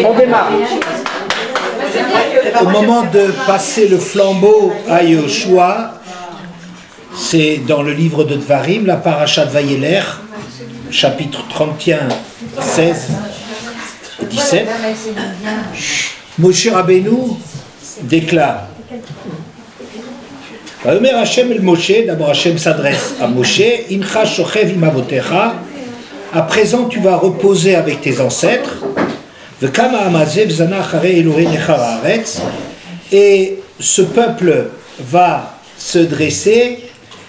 On démarre. Au moment de passer le flambeau à Yoshua, c'est dans le livre de Dvarim, la paracha de Vayeler, chapitre 31, 16 et 17. Moshe Rabbeinu déclare. D'abord Hachem s'adresse à Moshe, Incha shochev im avotecha, à présent tu vas reposer avec tes ancêtres, et ce peuple va se dresser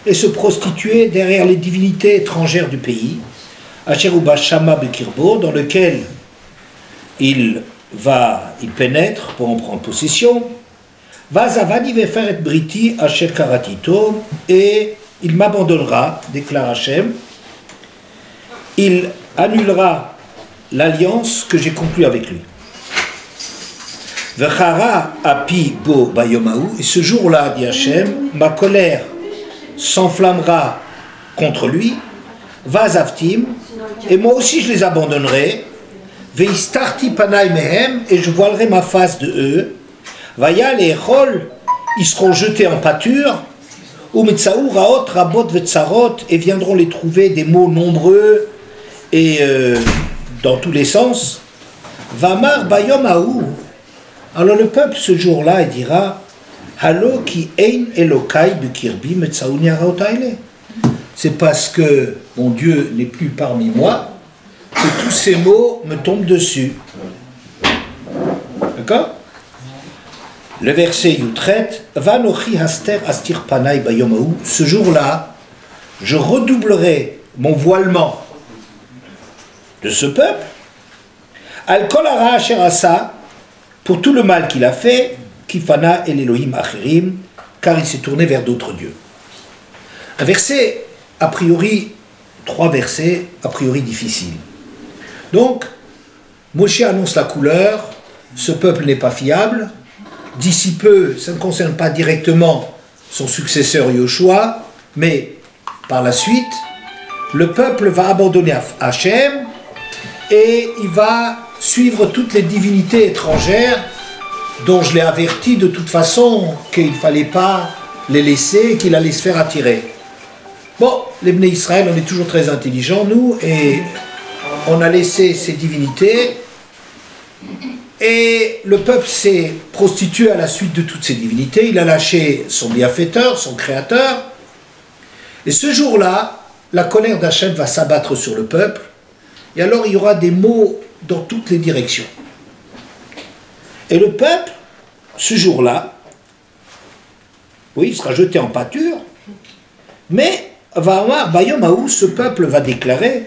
et se prostituer derrière les divinités étrangères du pays, dans lequel il pénètre pour en prendre possession. Et il m'abandonnera, déclare Hachem. Il annulera l'alliance que j'ai conclue avec lui. Et ce jour-là, dit Hachem, ma colère s'enflammera contre lui. Vazavtim, et moi aussi je les abandonnerai. Veistarti panai mehem, et je voilerai ma face de eux. Vaya les chol, ils seront jetés en pâture. Umetsaou raot rabot vetsarot, et viendront les trouver des mots nombreux et dans tous les sens. Vamar bayom aou. Alors le peuple ce jour-là il dira Halo ki ein elokai bukirbi metsaou niaraot aile. C'est parce que mon Dieu n'est plus parmi moi que tous ces mots me tombent dessus. D'accord? Le verset Yutret, Vanochi haster astir panai bayomaou. Ce jour-là, je redoublerai mon voilement de ce peuple. Al kol hara asher asa, pour tout le mal qu'il a fait, kifana el Elohim acherim, car il s'est tourné vers d'autres dieux. Un verset, a priori, 3 versets, a priori difficiles. Donc, Moshe annonce la couleur, ce peuple n'est pas fiable. D'ici peu, ça ne concerne pas directement son successeur Yoshua, mais par la suite, le peuple va abandonner Hachem et il va suivre toutes les divinités étrangères dont je l'ai averti de toute façon qu'il ne fallait pas les laisser, qu'il allait se faire attirer. Bon, les Bnei Israël, on est toujours très intelligents, nous, et on a laissé ces divinités. Et le peuple s'est prostitué à la suite de toutes ces divinités. Il a lâché son bienfaiteur, son créateur. Et ce jour-là, la colère d'Hachem va s'abattre sur le peuple. Et alors il y aura des maux dans toutes les directions. Et le peuple, ce jour-là, oui, il sera jeté en pâture. Mais, ce peuple va déclarer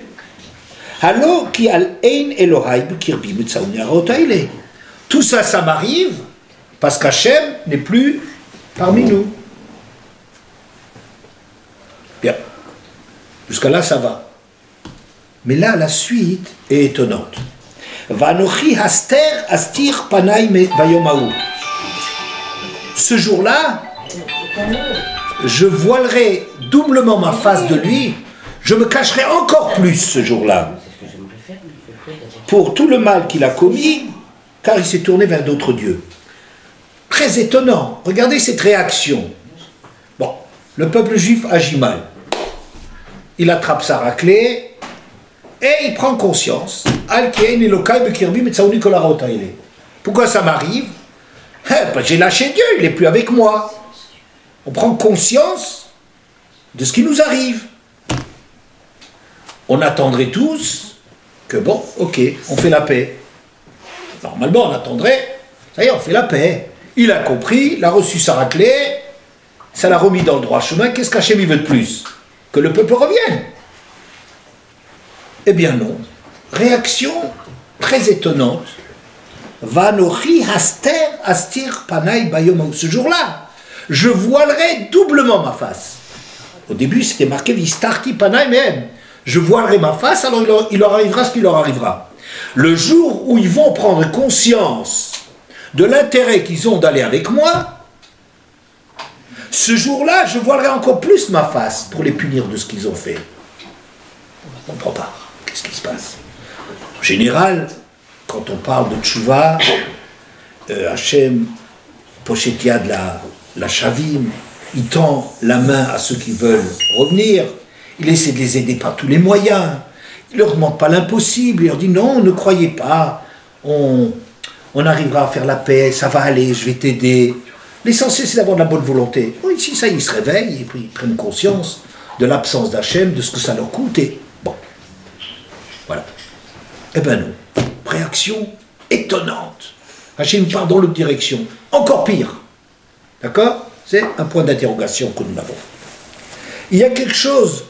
Halo ki al ein Elohai b'kirbi mitzaou niaraot aile. Tout ça, ça m'arrive parce qu'Hachem n'est plus parmi nous. Bien. Jusqu'à là, ça va. Mais là, la suite est étonnante. Vanochi haster astir panai vayomaou. Ce jour-là, je voilerai doublement ma face de lui. Je me cacherai encore plus ce jour-là pour tout le mal qu'il a commis, car il s'est tourné vers d'autres dieux. Très étonnant. Regardez cette réaction. Bon, le peuple juif agit mal. Il attrape sa raclée et il prend conscience. Pourquoi ça m'arrive? J'ai lâché Dieu, il n'est plus avec moi. On prend conscience de ce qui nous arrive. On attendrait tous que bon, ok, on fait la paix. Normalement, on attendrait, ça y est, on fait la paix. Il a compris, il a reçu sa raclée, ça l'a remis dans le droit chemin. Qu'est-ce qu'Hachem veut de plus? Que le peuple revienne. Eh bien non. Réaction très étonnante. Vanochi haster astir panai bayom. Ce jour-là, je voilerai doublement ma face. Au début, c'était marqué vistarti panai mehem. Je voilerai ma face, alors il leur arrivera ce qu'il leur arrivera. Le jour où ils vont prendre conscience de l'intérêt qu'ils ont d'aller avec moi, ce jour-là, je voilerai encore plus ma face pour les punir de ce qu'ils ont fait. On ne comprend pas. Qu'est-ce qui se passe? En général, quand on parle de Tchouva, Hachem, Pochetia de la Chavim, il tend la main à ceux qui veulent revenir, il essaie de les aider par tous les moyens, il ne leur demande pas l'impossible, il leur dit non, ne croyez pas, on arrivera à faire la paix, ça va aller, je vais t'aider. L'essentiel, c'est d'avoir de la bonne volonté. Bon, ici, ça, ils se réveillent et puis ils prennent conscience de l'absence d'Hachem, de ce que ça leur coûte, et bon, voilà. Eh ben non, réaction étonnante. Hachem part dans l'autre direction, encore pire. D'accord? C'est un point d'interrogation que nous avons. Il y a quelque chose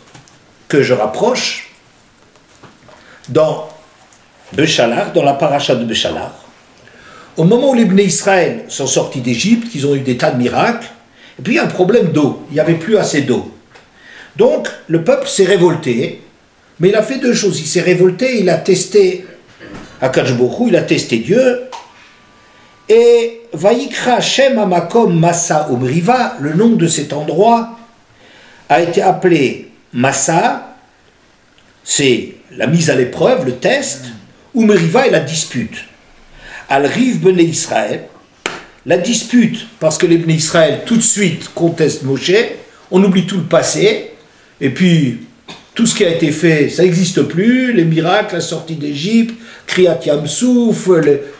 que je rapproche dans Béchalar, dans la paracha de Béchalar. Au moment où les Bnei Israël sont sortis d'Égypte, ils ont eu des tas de miracles, et puis il y a un problème d'eau, il n'y avait plus assez d'eau. Donc le peuple s'est révolté, mais il a fait deux choses. Il s'est révolté, il a testé Akadosh Baruch Hu, il a testé Dieu, et Vayikra Hashem Amakom Massa Umriva, le nom de cet endroit a été appelé Massa, c'est la mise à l'épreuve, le test, Umriva est la dispute. Al-Riv Bnei Israël, la dispute, parce que les Bnei Israël tout de suite contestent Moshe, on oublie tout le passé, et puis tout ce qui a été fait, ça n'existe plus, les miracles, la sortie d'Égypte, Kriyat Yamsouf,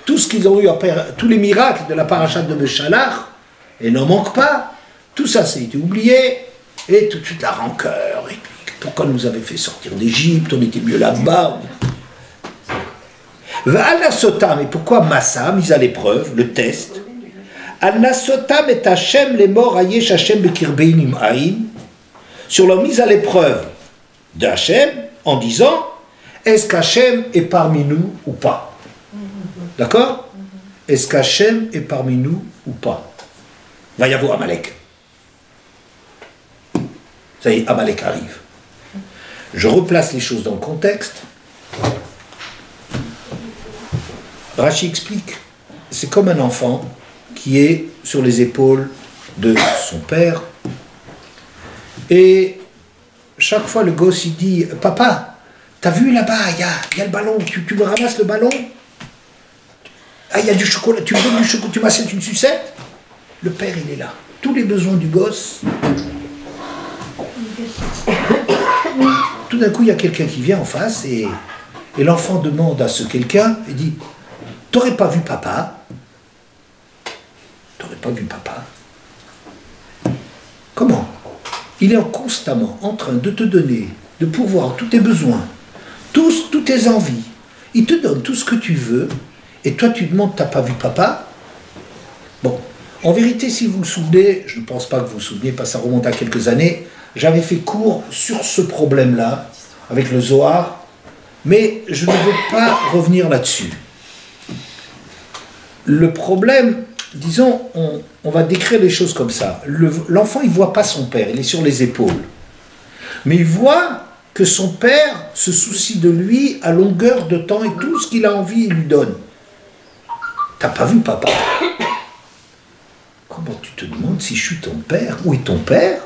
tout ce qu'ils ont eu après, tous les miracles de la parashat de Béchalar, et n'en manque pas, tout ça, ça a été oublié, et tout de suite la rancœur, et puis pourquoi nous avez fait sortir d'Égypte, on était mieux là-bas. Al-Nasotam, et pourquoi Massa, mise à l'épreuve, le test? Al-Nasotam et Hachem les morts ayesh Hachem bekirbeinim haïm, sur la mise à l'épreuve de Hachem, en disant, est-ce qu'Hachem est parmi nous ou pas? D'accord? Est-ce qu'Hachem est parmi nous ou pas? Va y avoir Amalek. Ça y est, Amalek arrive. Je replace les choses dans le contexte. Rashi explique, c'est comme un enfant qui est sur les épaules de son père, et chaque fois le gosse il dit, papa, t'as vu là-bas, il y a le ballon, tu me ramasses le ballon? Ah, il y a du chocolat, tu me donnes du chocolat, tu m'achètes une sucette? Le père il est là, tous les besoins du gosse. Tout d'un coup il y a quelqu'un qui vient en face, et l'enfant demande à ce quelqu'un, il dit, t'aurais pas vu papa? T'aurais pas vu papa? Comment? Il est constamment en train de te donner, de pourvoir tous tes besoins, toutes tes envies. Il te donne tout ce que tu veux, et toi tu demandes, t'as pas vu papa? Bon, en vérité, si vous vous souvenez, je ne pense pas que vous vous souvenez, parce que ça remonte à quelques années, j'avais fait cours sur ce problème-là, avec le Zohar, mais je ne veux pas revenir là-dessus. Le problème, disons, on va décrire les choses comme ça. L'enfant, il ne voit pas son père, il est sur les épaules. Mais il voit que son père se soucie de lui à longueur de temps et tout ce qu'il a envie, il lui donne. T'as pas vu papa? Comment tu te demandes si je suis ton père? Où est ton père?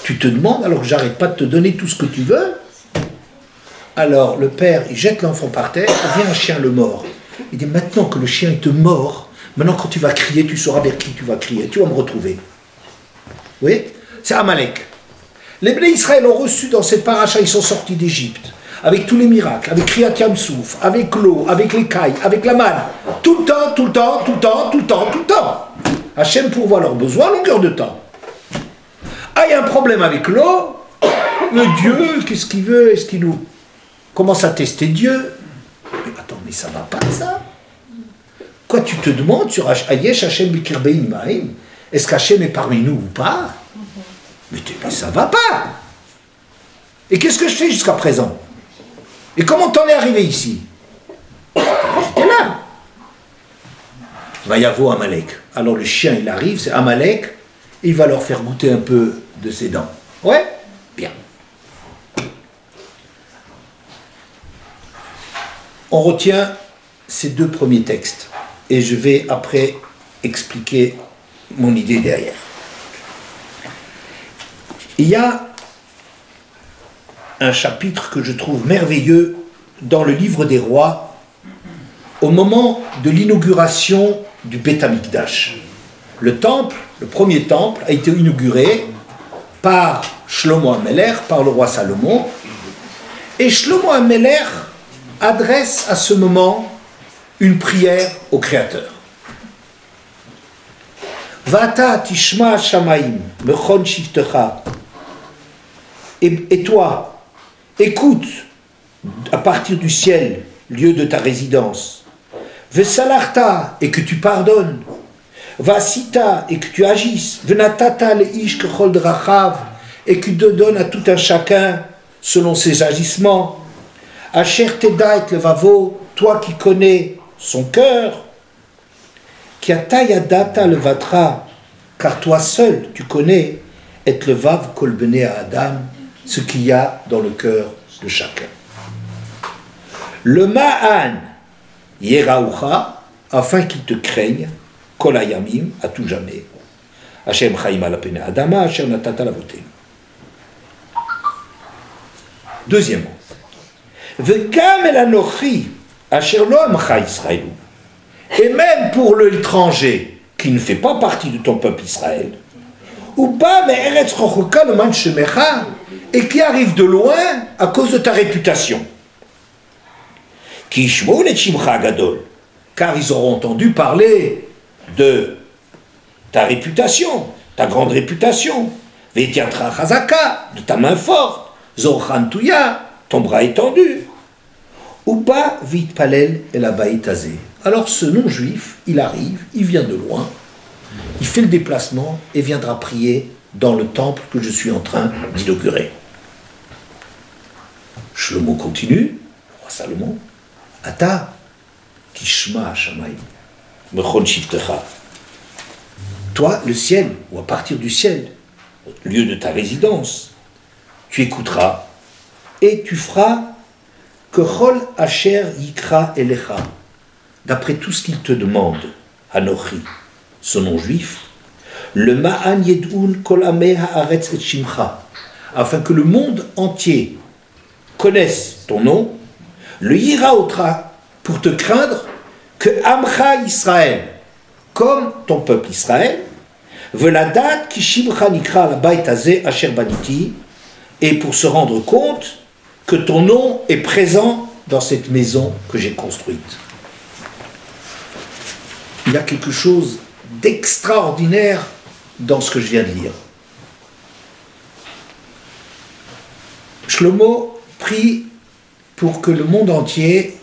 Tu te demandes alors que j'arrête pas de te donner tout ce que tu veux? Alors le père, il jette l'enfant par terre, vient un chien le mord. Il dit, maintenant que le chien il te mord, maintenant quand tu vas crier, tu sauras vers qui tu vas crier, tu vas me retrouver. Oui? C'est Amalek. Les Bnei Israël ont reçu dans cette paracha, ils sont sortis d'Égypte, avec tous les miracles, avec Kriyat Yamsouf, avec l'eau, avec les cailles, avec la manne, tout le temps, tout le temps, tout le temps, tout le temps, tout le temps. Hachem pourvoit leurs besoins à longueur de temps. Ah, il y a un problème avec l'eau, le Dieu, qu'est-ce qu'il veut? Est-ce qu'il nous commence à tester Dieu? Mais attends, mais ça va pas ça? Quoi, tu te demandes sur Ayesh Hachem Bikirbein Maïm, est-ce qu'Hachem est parmi nous ou pas? Mais ça va pas! Et qu'est-ce que je fais jusqu'à présent? Et comment t'en es arrivé ici? J'étais là! Va y avoir Amalek. Alors le chien il arrive, c'est Amalek, et il va leur faire goûter un peu de ses dents. Ouais? Bien. On retient ces deux premiers textes et je vais après expliquer mon idée derrière. Il y a un chapitre que je trouve merveilleux dans le livre des rois au moment de l'inauguration du Beth Amikdash. Le temple, le premier temple, a été inauguré par Shlomo HaMelech, par le roi Salomon. Et Shlomo HaMelech adresse à ce moment une prière au Créateur. Vata tishma shamaim mechon shiftecha. Et toi, écoute à partir du ciel, lieu de ta résidence. Vesalarta, et que tu pardonnes. Vasita, et que tu agisses. Venatata leish kechol drachav, et que tu donnes à tout un chacun selon ses agissements. Asher teda et levavo, toi qui connais son cœur. Kiata yadata levatra, car toi seul tu connais et levav kol bnei Adam, ce qu'il y a dans le cœur de chacun. Le ma'an yeraoucha, afin qu'il te craigne, kol hayamim, à tout jamais. Hashem chaim ala pnei Adama, Hashem natata lavotem. Deuxièmement, vekam el anochi, asher lo amcha Israël. Et même pour l'étranger qui ne fait pas partie de ton peuple Israël, ou pas, mais Eretz Rochoka le man shemecha, et qui arrive de loin à cause de ta réputation. Ki yishmou et shimcha gadol, car ils auront entendu parler de ta réputation, ta grande réputation, ve'tiatra chazaka, de ta main forte, zorchan tuya, ton bras étendu, ou pas vite palel et la baïtazé. Alors ce non-juif, il arrive, il vient de loin, il fait le déplacement et viendra prier dans le temple que je suis en train d'inaugurer. Shlomo continue, le roi Salomon, Ata, Tishma Hashamayim, Mechon Shiftecha. Toi, le ciel, ou à partir du ciel, lieu de ta résidence, tu écouteras et tu feras que Chol Asher Yikra Elecha, d'après tout ce qu'il te demande, Hanochi, son nom juif, le Ma'an Yed'un Kol Ameh Haaretz et Shimcha, afin que le monde entier connaisse ton nom, le Yiraotra, pour te craindre, que Amcha Israël, comme ton peuple Israël, Veladat Ki Shimcha Nikra la Bait Hazeh Asher Baniti, et pour se rendre compte que ton nom est présent dans cette maison que j'ai construite. Il y a quelque chose d'extraordinaire dans ce que je viens de lire. Shlomo prie pour que le monde entier,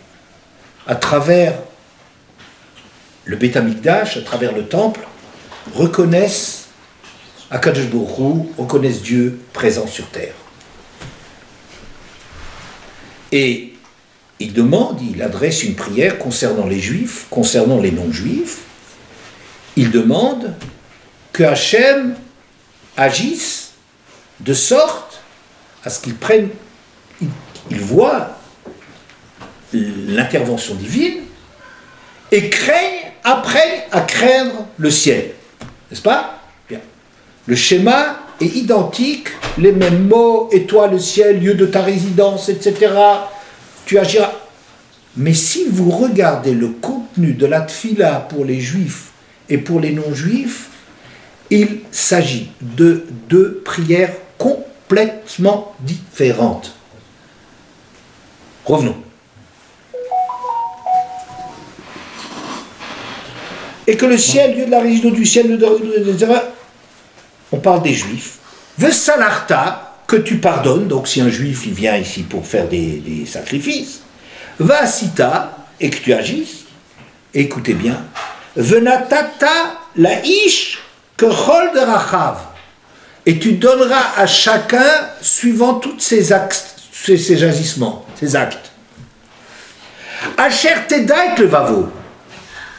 à travers le Beth Amikdash, à travers le temple, reconnaisse Akadosh Baruch Hu, reconnaisse Dieu présent sur terre. Et il demande, il adresse une prière concernant les Juifs, concernant les non-Juifs. Il demande que Hachem agisse de sorte à ce qu'il prenne, il voit l'intervention divine et craigne, apprenne à craindre le ciel. N'est-ce pas? Bien. Le schéma est identique, les mêmes mots, et toi le ciel, lieu de ta résidence, etc. Tu agiras. Mais si vous regardez le contenu de la tfila pour les juifs et pour les non-juifs, il s'agit de deux prières complètement différentes. Revenons. Et que le ciel, lieu de la résidence du ciel, etc. On parle des juifs. Vesalarta, que tu pardonnes, donc si un juif il vient ici pour faire des sacrifices, Vasita, et que tu agisses, écoutez bien, Venatata la ish que chol de rachav, et tu donneras à chacun suivant tous ses actes, ses agissements, ses actes. Asher teda et le vavo,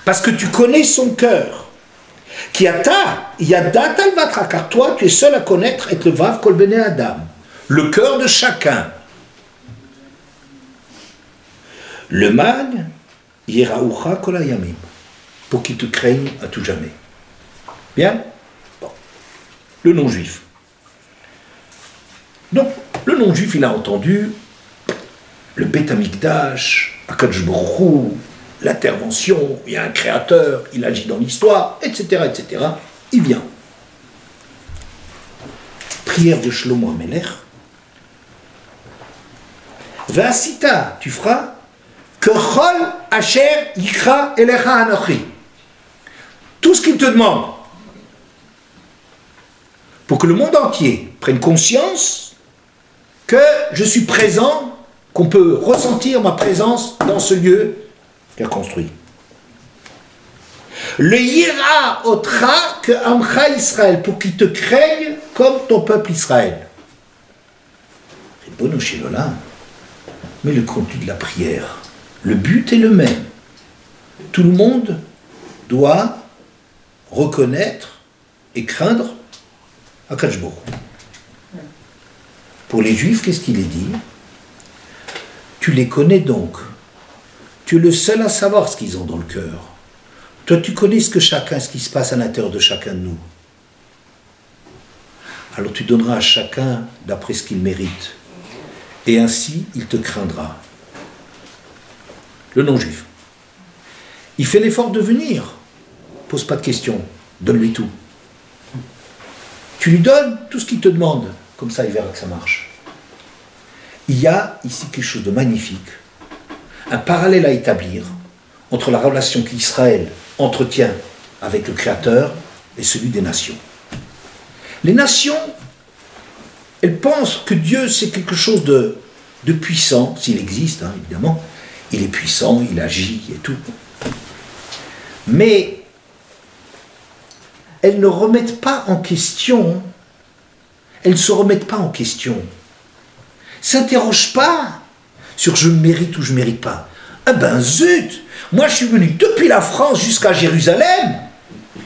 parce que tu connais son cœur. Kiata, yadat al vatra, car toi tu es seul à connaître et le vav kol bnei Adam, le cœur de chacun. Le man yeraoucha kol hayamim, pour qu'il te craigne à tout jamais. Bien? Bon. Le non-juif. Donc, le non-juif, il a entendu le Beth Amikdash, Akadosh Baruch Hu, l'intervention, il y a un créateur, il agit dans l'histoire, etc., etc., il vient. Prière de Shlomo HaMelech. Vasita, tu feras que Chol Asher Yikra Elecha Anochi. Tout ce qu'il te demande, pour que le monde entier prenne conscience que je suis présent, qu'on peut ressentir ma présence dans ce lieu qu'il a construit. Le Yira Otra que Amcha Israël, pour qu'il te craigne comme ton peuple Israël. C'est bon chez Lola. Mais le contenu de la prière, le but est le même. Tout le monde doit reconnaître et craindre Akadosh Baruch Hu. Pour les Juifs, qu'est-ce qu'il est dit? Tu les connais donc. Tu es le seul à savoir ce qu'ils ont dans le cœur. Toi, tu connais ce qui se passe à l'intérieur de chacun de nous. Alors tu donneras à chacun d'après ce qu'il mérite. Et ainsi, il te craindra. Le non-juif. Il fait l'effort de venir. Pose pas de questions. Donne-lui tout. Tu lui donnes tout ce qu'il te demande. Comme ça, il verra que ça marche. Il y a ici quelque chose de magnifique. Un parallèle à établir entre la relation qu'Israël entretient avec le Créateur et celui des nations. Les nations, elles pensent que Dieu c'est quelque chose de puissant, s'il existe, hein, évidemment. Il est puissant, il agit et tout. Mais elles ne remettent pas en question, elles ne se remettent pas en question. S'interrogent pas sur je mérite ou je ne mérite pas. Ah ben zut, moi je suis venu depuis la France jusqu'à Jérusalem.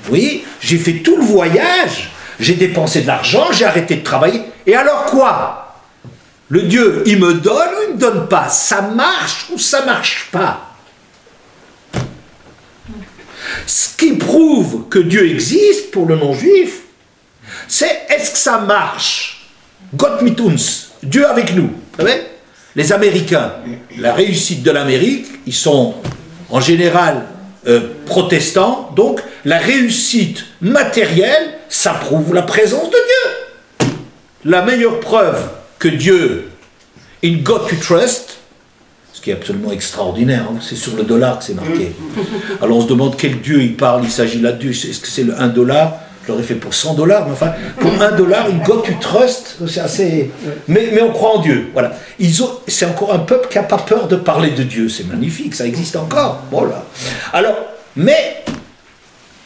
Oui, j'ai fait tout le voyage, j'ai dépensé de l'argent, j'ai arrêté de travailler. Et alors quoi? Le Dieu, il me donne ou il ne me donne pas? Ça marche ou ça marche pas? Ce qui prouve que Dieu existe pour le non-juif, c'est est-ce que ça marche? Gott mit uns, Dieu avec nous. Vous savez? Les Américains, la réussite de l'Amérique, ils sont en général protestants, donc la réussite matérielle, ça prouve la présence de Dieu. La meilleure preuve que Dieu, in God to trust, ce qui est absolument extraordinaire, hein, c'est sur le dollar que c'est marqué. Alors on se demande quel Dieu il parle, il s'agit là de Dieu, est-ce que c'est le 1 dollar? Je l'aurais fait pour 100 dollars, mais enfin, pour 1 dollar, in God to trust, c'est assez... Mais on croit en Dieu, voilà. C'est encore un peuple qui n'a pas peur de parler de Dieu, c'est magnifique, ça existe encore, voilà. Alors, mais,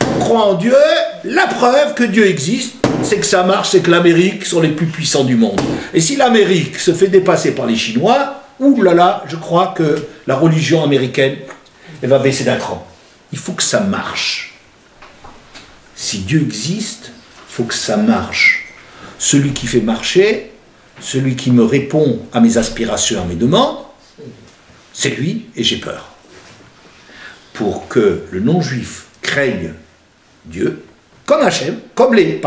on croit en Dieu, la preuve que Dieu existe, c'est que ça marche, c'est que l'Amérique sont les plus puissants du monde. Et si l'Amérique se fait dépasser par les Chinois, oulala, je crois que la religion américaine, elle va baisser d'un cran. Il faut que ça marche. Si Dieu existe, il faut que ça marche. Celui qui fait marcher, celui qui me répond à mes aspirations, à mes demandes, c'est lui et j'ai peur. Pour que le non-juif craigne Dieu, comme Hachem, comme les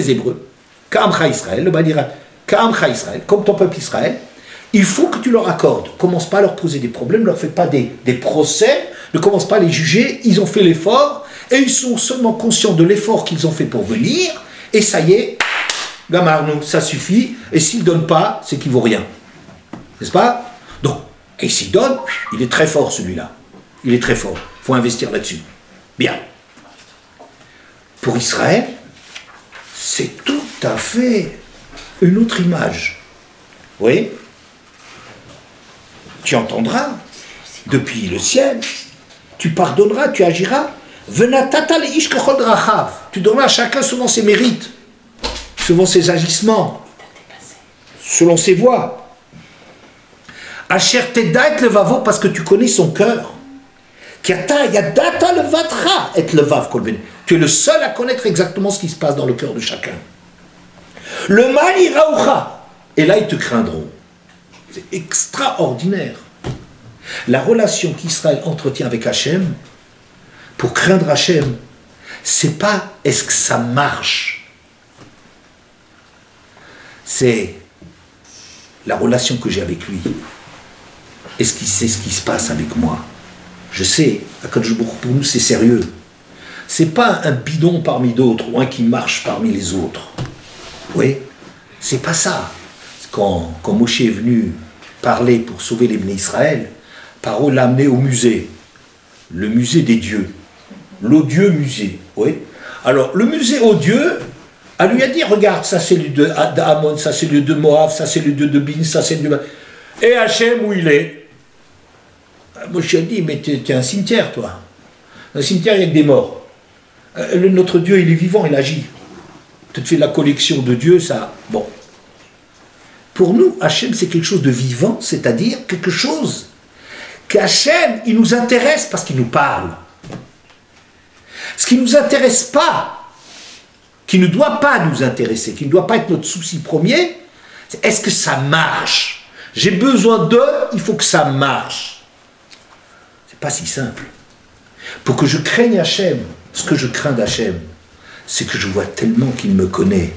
Hébreux, Ka'amcha Israël, le bas dira Ka'amcha Israël, comme ton peuple Israël, il faut que tu leur accordes. Commence pas à leur poser des problèmes, ne leur fais pas des procès, ne commence pas à les juger, ils ont fait l'effort, et ils sont seulement conscients de l'effort qu'ils ont fait pour venir, et ça y est, gamarnou, ça suffit, et s'ils ne donnent pas, c'est qu'il ne vaut rien. N'est-ce pas? Donc, et s'il donne, il est très fort celui-là. Il est très fort. Il faut investir là-dessus. Bien. Pour Israël, c'est tout à fait une autre image. Oui? Tu entendras, depuis le ciel, tu pardonneras, tu agiras. Tu donneras à chacun selon ses mérites, selon ses agissements, selon ses voies. Asher teda et levavo, parce que tu connais son cœur. Tu es le seul à connaître exactement ce qui se passe dans le cœur de chacun. Le mal iraoucha, et là ils te craindront. C'est extraordinaire. La relation qu'Israël entretient avec Hachem, pour craindre Hachem, c'est pas est-ce que ça marche. C'est la relation que j'ai avec lui. Est-ce qu'il sait ce qui se passe avec moi? Je sais, pour nous c'est sérieux. C'est pas un bidon parmi d'autres ou un qui marche parmi les autres. Oui, c'est pas ça. Quand Moshe est venu parler pour sauver les bénis Israël, Paro l'a amené au musée. Le musée des dieux. L'odieux musée. Oui. Alors, le musée odieux, elle lui a dit, regarde, ça c'est le dieu d'Amon, ça c'est le dieu de Moab, ça c'est le dieu de Bin, ça c'est le dieu de... Et Hachem, où il est? Moshe a dit, mais t'es un cimetière, toi. Un cimetière, il y a que des morts. Notre Dieu, il est vivant, il agit. Tu te fais la collection de Dieu, ça... Bon. Pour nous, Hachem, c'est quelque chose de vivant, c'est-à-dire quelque chose qu'Hachem, il nous intéresse parce qu'il nous parle. Ce qui ne nous intéresse pas, qui ne doit pas nous intéresser, qui ne doit pas être notre souci premier, c'est est-ce que ça marche? J'ai besoin de, il faut que ça marche. C'est pas si simple. Pour que je craigne Hachem, ce que je crains d'Hachem, c'est que je vois tellement qu'il me connaît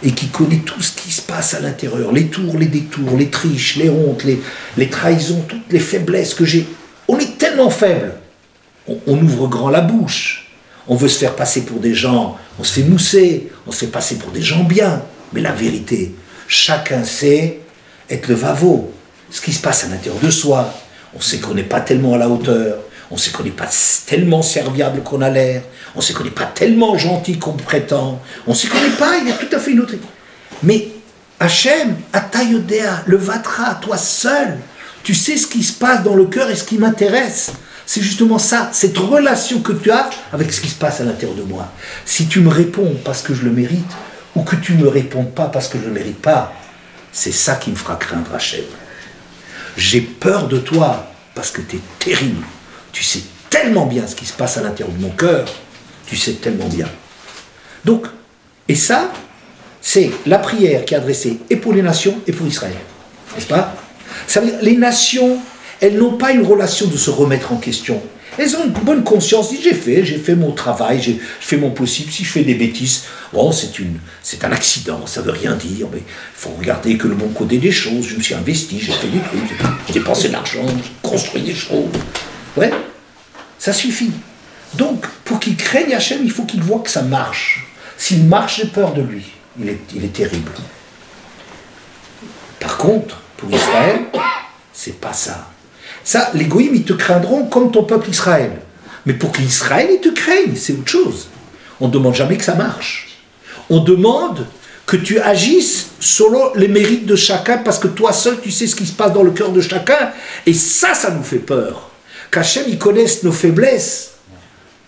et qu'il connaît tout ce qui se passe à l'intérieur, les tours, les détours, les triches, les hontes, les trahisons, toutes les faiblesses que j'ai. On est tellement faible. On ouvre grand la bouche. On veut se faire passer pour des gens, on se fait mousser, on se fait passer pour des gens bien. Mais la vérité, chacun sait être le va-veau. Ce qui se passe à l'intérieur de soi, on sait qu'on n'est pas tellement à la hauteur, on sait qu'on n'est pas tellement serviable qu'on a l'air, on sait qu'on n'est pas tellement gentil qu'on prétend, on sait qu'on n'est pas, il y a tout à fait une autre... Mais Hachem, Atayodea, le Vatra, toi seul, tu sais ce qui se passe dans le cœur et ce qui m'intéresse. C'est justement ça, cette relation que tu as avec ce qui se passe à l'intérieur de moi. Si tu me réponds parce que je le mérite, ou que tu ne me réponds pas parce que je ne le mérite pas, c'est ça qui me fera craindre Hachem. J'ai peur de toi parce que tu es terrible. Tu sais tellement bien ce qui se passe à l'intérieur de mon cœur, tu sais tellement bien. Donc, et ça, c'est la prière qui est adressée et pour les nations et pour Israël. N'est-ce pas? Ça veut dire, les nations, elles n'ont pas une relation de se remettre en question. Elles ont une bonne conscience, disent j'ai fait mon travail, j'ai fait mon possible, si je fais des bêtises, bon, c'est un accident, ça ne veut rien dire, mais il faut regarder que le bon côté des choses, je me suis investi, j'ai fait des trucs, j'ai dépensé de l'argent, j'ai construit des choses. Ouais, ça suffit. Donc, pour qu'il craigne Hachem, il faut qu'il voit que ça marche. S'il marche, j'ai peur de lui. Il est terrible. Par contre, pour Israël, c'est pas ça. Ça, les goïms, ils te craindront comme ton peuple Israël. Mais pour qu'Israël, ils te craignent, c'est autre chose. On ne demande jamais que ça marche. On demande que tu agisses selon les mérites de chacun, parce que toi seul, tu sais ce qui se passe dans le cœur de chacun. Et ça nous fait peur. Qu'Hachem, ils connaissent nos faiblesses,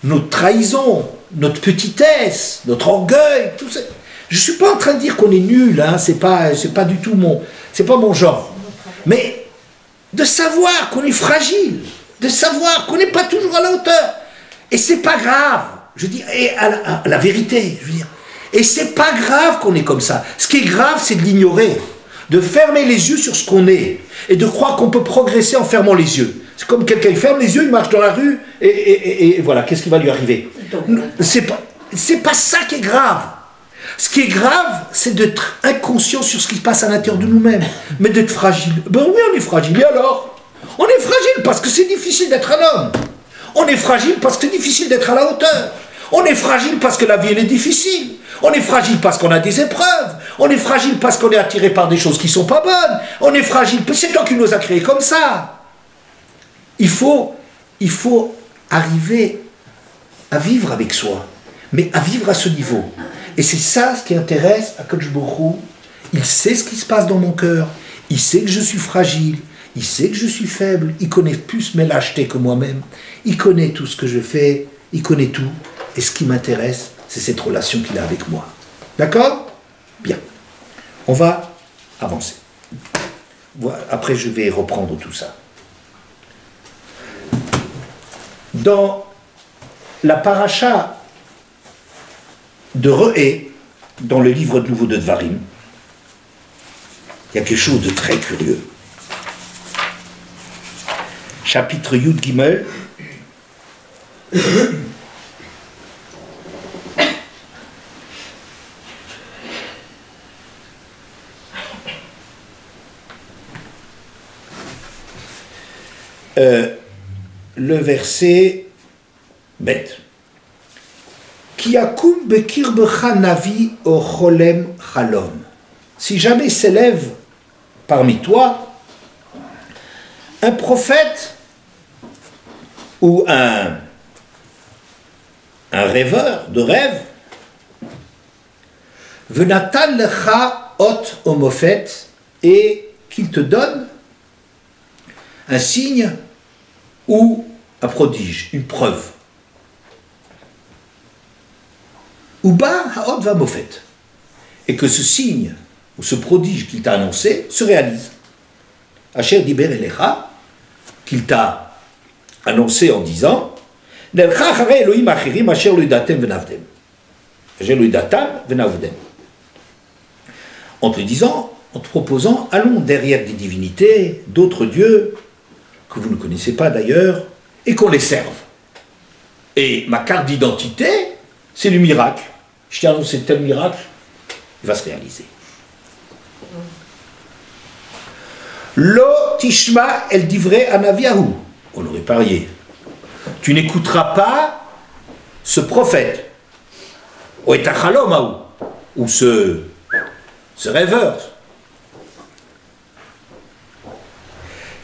notre trahison, notre petitesse, notre orgueil, tout ça. Je ne suis pas en train de dire qu'on est nul, hein, c'est pas du tout c'est pas mon genre. Mais de savoir qu'on est fragile, de savoir qu'on n'est pas toujours à la hauteur. Et c'est pas grave, je dis, et à la vérité, je veux dire. Et c'est pas grave qu'on est comme ça. Ce qui est grave, c'est de l'ignorer, de fermer les yeux sur ce qu'on est, et de croire qu'on peut progresser en fermant les yeux. C'est comme quelqu'un, il ferme les yeux, il marche dans la rue, et voilà, qu'est-ce qui va lui arriver? C'est pas ça qui est grave. Ce qui est grave, c'est d'être inconscient sur ce qui se passe à l'intérieur de nous-mêmes, mais d'être fragile. Ben oui, on est fragile, et alors? On est fragile parce que c'est difficile d'être un homme. On est fragile parce que c'est difficile d'être à la hauteur. On est fragile parce que la vie, elle est difficile. On est fragile parce qu'on a des épreuves. On est fragile parce qu'on est attiré par des choses qui ne sont pas bonnes. On est fragile, c'est toi qui nous as créés comme ça. Il faut arriver à vivre avec soi, mais à vivre à ce niveau. Et c'est ça ce qui intéresse à Akadosh Baruch Hu. Il sait ce qui se passe dans mon cœur, il sait que je suis fragile, il sait que je suis faible, il connaît plus mes lâchetés que moi-même, il connaît tout ce que je fais, il connaît tout. Et ce qui m'intéresse, c'est cette relation qu'il a avec moi. D'accord? Bien. On va avancer. Après, je vais reprendre tout ça. Dans la paracha de Rehé, dans le livre nouveau de Dvarim, il y a quelque chose de très curieux. Chapitre Yud Gimel. le verset bête. Ki yakum bekirbecha navi o cholem chalom. Si jamais s'élève parmi toi un prophète ou un rêveur de rêve, venatan lecha ot homophet, et qu'il te donne un signe ou un prodige, une preuve. Uba haot va mofet, et que ce signe ou ce prodige qu'il t'a annoncé se réalise. Asher diber elecha, qu'il t'a annoncé en disant Nelcha chare Elohim achirim asher lo yidatem venavdem. Asher lo yidatam venavdem. En te disant, en te proposant, allons derrière des divinités, d'autres dieux, que vous ne connaissez pas d'ailleurs, et qu'on les serve. Et ma carte d'identité, c'est le miracle. Je t'ai annoncé tel miracle, il va se réaliser. Lo tishma el divrei anaviahu. On aurait parié. Tu n'écouteras pas ce prophète, ou etachalomahu, ou ce rêveur,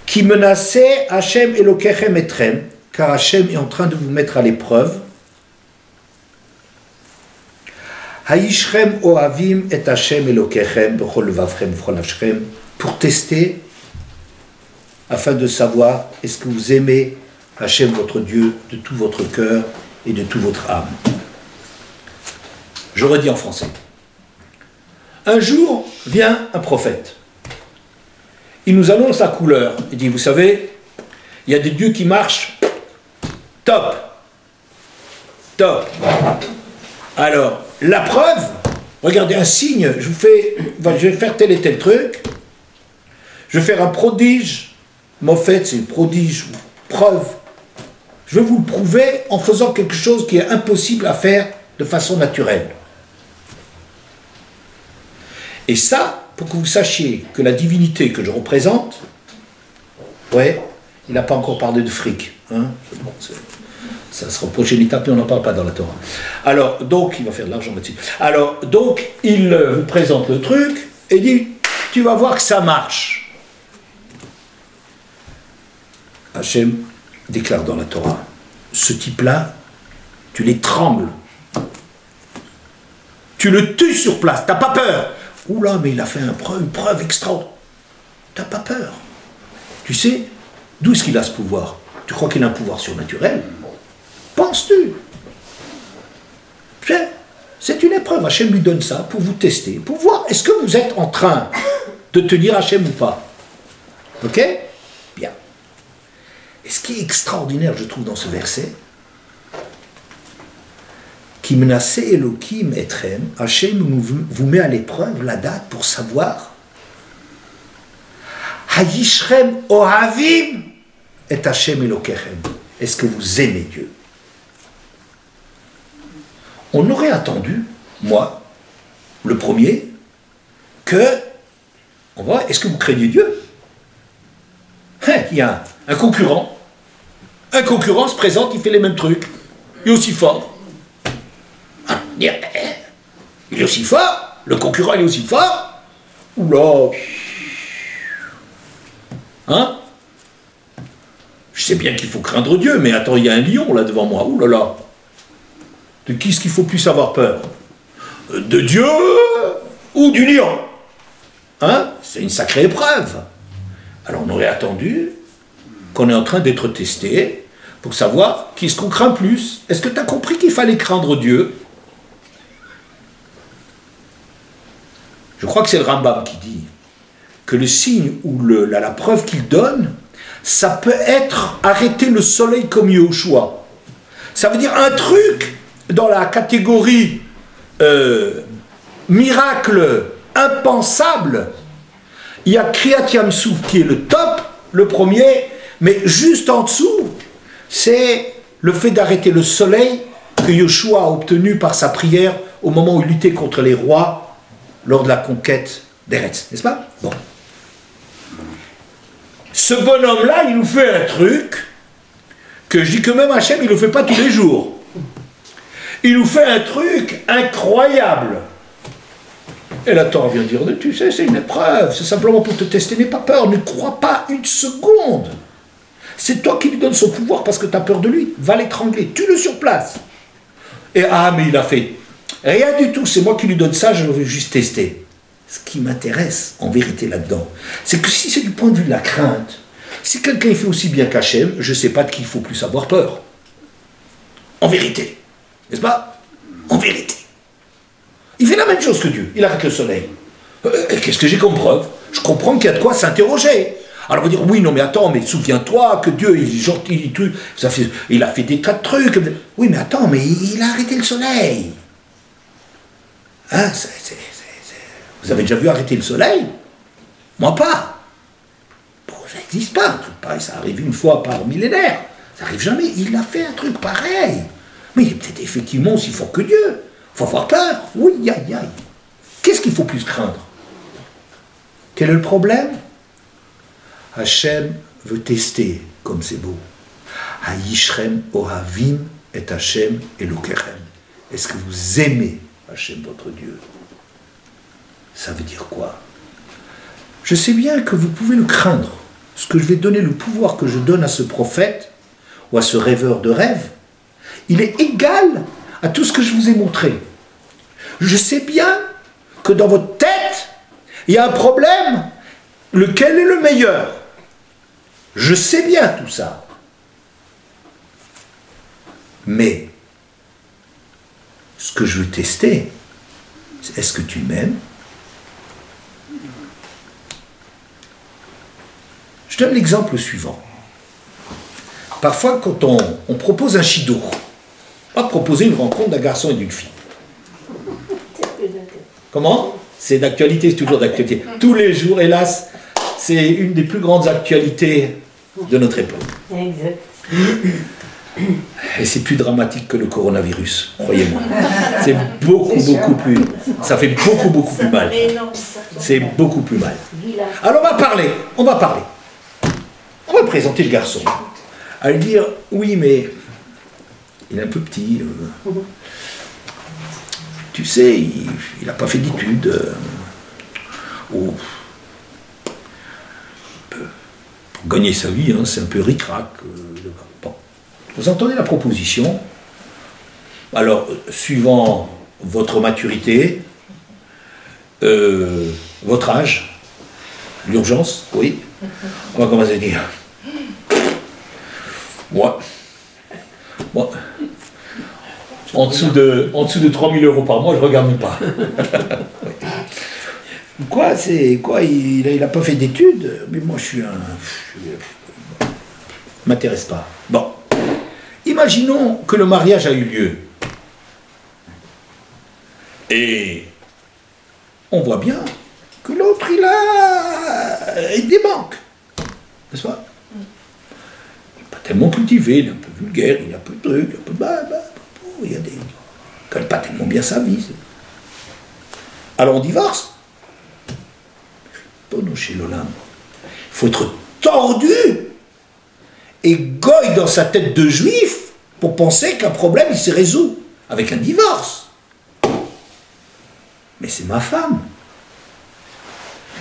qui menaçait Hachem Elokechem etrem, car Hachem est en train de vous mettre à l'épreuve. Haïshrem ohavim et Hachem Elokechem b'chol levavchem b'chol nafshem, pour tester, afin de savoir est-ce que vous aimez Hachem votre Dieu de tout votre cœur et de toute votre âme. Je redis en français. Un jour vient un prophète. Il nous annonce la couleur. Il dit, vous savez, il y a des dieux qui marchent top. Top. Alors, la preuve, regardez, un signe, je vais faire tel et tel truc, je vais faire un prodige, mais en fait, c'est un prodige, preuve. Je vais vous le prouver en faisant quelque chose qui est impossible à faire de façon naturelle. Et ça, pour que vous sachiez que la divinité que je représente, ouais, il n'a pas encore parlé de fric. Hein, bon, ça sera prochaine étape, mais on n'en parle pas dans la Torah. Alors, donc, il va faire de l'argent là-dessus. Alors, donc, il vous présente le truc et dit, tu vas voir que ça marche. Hachem déclare dans la Torah, ce type-là, tu l'étrangles. Tu le tues sur place, t'as pas peur. Oula, mais il a fait une preuve extraordinaire. T'as pas peur. Tu sais, d'où est-ce qu'il a ce pouvoir? Tu crois qu'il a un pouvoir surnaturel? Penses-tu? C'est une épreuve. Hachem lui donne ça pour vous tester, pour voir est-ce que vous êtes en train de tenir Hachem ou pas. Ok? Bien. Et ce qui est extraordinaire, je trouve, dans ce verset, qui menaçait Elohim etrem, Hachem vous met à l'épreuve la date pour savoir Hayishrem ohavim et Hachem Elokechem. Est-ce que vous aimez Dieu? On aurait attendu, moi, le premier, que on va, est-ce que vous craignez Dieu? Il y a un concurrent. Un concurrent se présente, il fait les mêmes trucs. Il est aussi fort. Il est aussi fort. Le concurrent, il est aussi fort. Oula. Hein? Je sais bien qu'il faut craindre Dieu, mais attends, il y a un lion là devant moi. Ouh là là. De qui est-ce qu'il faut plus avoir peur? De Dieu ou du lion? Hein? C'est une sacrée épreuve. Alors on aurait attendu qu'on est en train d'être testé pour savoir qui est-ce qu'on craint plus. Est-ce que tu as compris qu'il fallait craindre Dieu? Je crois que c'est le Rambam qui dit que le signe ou la preuve qu'il donne, ça peut être arrêter le soleil comme Yahushua. Ça veut dire un truc dans la catégorie miracle impensable. Il y a Kriyat Yamsouf qui est le top, le premier, mais juste en dessous, c'est le fait d'arrêter le soleil que Yoshua a obtenu par sa prière au moment où il luttait contre les rois lors de la conquête d'Eretz, n'est-ce pas? Bon. Ce bonhomme-là, il nous fait un truc que je dis que même Hachem, il ne le fait pas tous les jours. Il nous fait un truc incroyable. Et la Torah vient dire, tu sais, c'est une épreuve, c'est simplement pour te tester, n'aie pas peur, ne crois pas une seconde. C'est toi qui lui donnes son pouvoir parce que tu as peur de lui. Va l'étrangler, tue-le sur place. Et ah, mais il a fait rien du tout, c'est moi qui lui donne ça, je veux juste tester. Ce qui m'intéresse, en vérité, là-dedans, c'est que si c'est du point de vue de la crainte, si quelqu'un fait aussi bien qu'Hachem, je ne sais pas de qui il faut plus avoir peur. En vérité. N'est-ce pas? En vérité. Il fait la même chose que Dieu. Il arrête le soleil. Qu'est-ce que j'ai comme preuve? Je comprends qu'il y a de quoi s'interroger. Alors on va dire, oui, non, mais attends, mais souviens-toi que Dieu, il a fait des tas de trucs. Oui, mais attends, mais il a arrêté le soleil. Hein, vous avez déjà vu arrêter le soleil? Moi pas. Bon, ça n'existe pas. Un truc pareil, ça arrive une fois par millénaire. Ça n'arrive jamais. Il a fait un truc pareil. Mais il est peut-être effectivement aussi fort que Dieu. Il faut avoir peur. Oui, aïe, aïe. Qu'est-ce qu'il faut plus craindre? Quel est le problème? Hachem veut tester, comme c'est beau. Hayishrem ohavim et Hachem elokerem. Est-ce que vous aimez Hachem, votre Dieu? Ça veut dire quoi? Je sais bien que vous pouvez le craindre. Ce que je vais donner, le pouvoir que je donne à ce prophète, ou à ce rêveur de rêve, il est égal à tout ce que je vous ai montré. Je sais bien que dans votre tête, il y a un problème. Lequel est le meilleur? Je sais bien tout ça. Mais, ce que je veux tester, c'est est-ce que tu m'aimes? Je donne l'exemple suivant. Parfois, quand on propose un shidour, on va proposer une rencontre d'un garçon et d'une fille. Comment? C'est d'actualité, c'est toujours d'actualité. Tous les jours, hélas, c'est une des plus grandes actualités de notre époque. Exact. Et c'est plus dramatique que le coronavirus, croyez-moi. C'est beaucoup plus... Ça fait beaucoup plus mal. C'est beaucoup plus mal. Alors on va parler. On va présenter le garçon. À lui dire, oui, mais il est un peu petit. Tu sais, il n'a pas fait d'études. Pour gagner sa vie, hein, c'est un peu ric-rac. Bon. Vous entendez la proposition? Alors, suivant votre maturité, votre âge, l'urgence, oui, on va commencer à dire. Moi, en dessous de 3 000 € par mois, je ne regarde même pas. Quoi, c'est quoi? Il n'a pas fait d'études, mais moi je m'intéresse pas. Bon, imaginons que le mariage a eu lieu. Et on voit bien que l'autre, il démanque. N'est-ce pas? Il n'est pas tellement cultivé, il est un peu vulgaire, il a un peu de trucs, un peu il y a des... Il ne connaît pas tellement bien sa vie. Alors on divorce. Chez l'Olam. Il faut être tordu et goy dans sa tête de juif pour penser qu'un problème il s'est résolu avec un divorce. Mais c'est ma femme.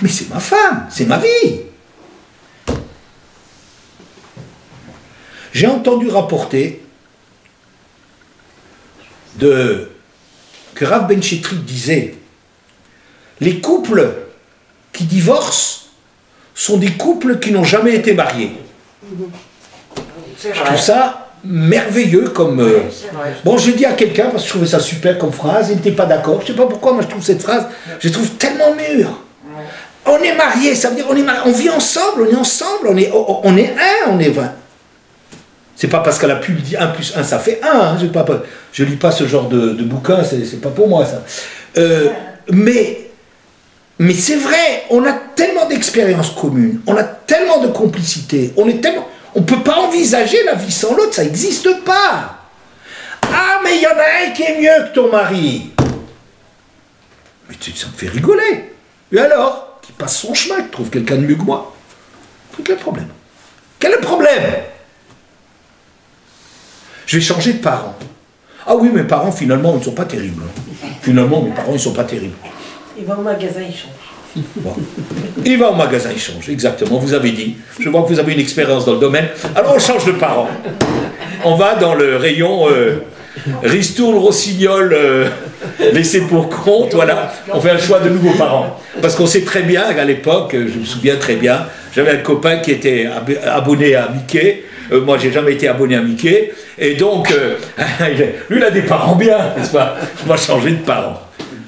Mais c'est ma femme, c'est ma vie. J'ai entendu rapporter que Rav Ben Chetrit disait les couples qui divorcent sont des couples qui n'ont jamais été mariés. Je trouve ça merveilleux comme... Bon, j'ai dit à quelqu'un, parce que je trouvais ça super comme phrase, il n'était pas d'accord. Je ne sais pas pourquoi, moi je trouve cette phrase, je trouve tellement mûre. On est mariés, ça veut dire on vit ensemble, on est un, on est 20. C'est pas parce qu'elle a pu le dire 1 plus 1, ça fait 1. Hein, je lis pas ce genre de bouquin, c'est pas pour moi ça. Mais c'est vrai, on a tellement d'expériences communes, on a tellement de complicité, on ne peut pas envisager la vie sans l'autre, ça n'existe pas. Ah, mais il y en a un qui est mieux que ton mari. Mais ça me fait rigoler. Et alors, qui passe son chemin, qui trouve quelqu'un de mieux que moi. Quel est le problème? Quel est le problème? Je vais changer de parents. Ah oui, mes parents, finalement, ils ne sont pas terribles. Finalement, mes parents, ils ne sont pas terribles. Il va au magasin, il change. Bon. Il va au magasin, il change, exactement, vous avez dit. Je vois que vous avez une expérience dans le domaine. Alors on change de parents. On va dans le rayon ristourne, rossignol, laissé pour compte, voilà. On fait un choix de nouveaux parents. Parce qu'on sait très bien qu'à l'époque, je me souviens très bien, j'avais un copain qui était abonné à Mickey. Moi, j'ai jamais été abonné à Mickey. Et donc, lui, il a des parents bien, n'est-ce pas? On va changer de parents.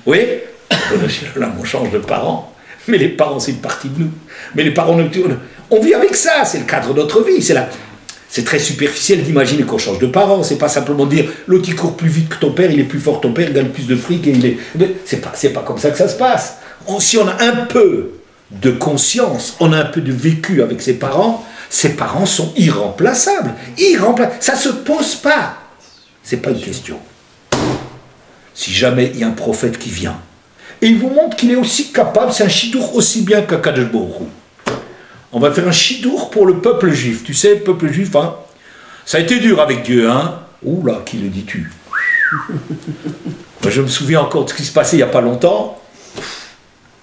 Oui? Là, on change de parents. Mais les parents, c'est une partie de nous. Mais les parents, on vit avec ça. C'est le cadre de notre vie. C'est très superficiel d'imaginer qu'on change de parents. C'est pas simplement dire l'autre il court plus vite que ton père, il est plus fort que ton père, il gagne plus de fric et il est. C'est pas comme ça que ça se passe. Si on a un peu de conscience, on a un peu de vécu avec ses parents sont irremplaçables. Ça se pose pas. C'est pas une question. Si jamais il y a un prophète qui vient et il vous montre qu'il est aussi capable, c'est un chidour aussi bien qu'Akadosh Baruch Hu. On va faire un chidour pour le peuple juif. Tu sais, le peuple juif, hein, ça a été dur avec Dieu, hein. Ouh là, qui le dis-tu? Je me souviens encore de ce qui se passait il n'y a pas longtemps.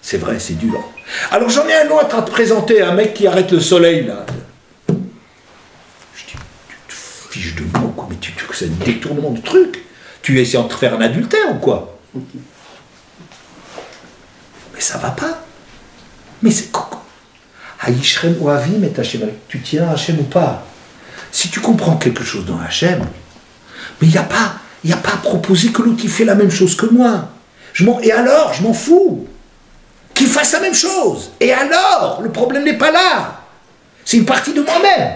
C'est vrai, c'est dur. Alors j'en ai un autre à te présenter, un mec qui arrête le soleil, là. Je dis, tu te fiches de moi, quoi, mais c'est un détournement de truc. Tu essaies de faire un adultère ou quoi? Mais ça va pas. Mais c'est coco. Haïshrem ou Avim et Hachem. Tu tiens à Hachem ou pas? Si tu comprends quelque chose dans Hachem, mais il n'y a pas à proposer que l'autre il fait la même chose que moi. Et alors, je m'en fous. Qu'il fasse la même chose. Et alors, le problème n'est pas là. C'est une partie de moi-même.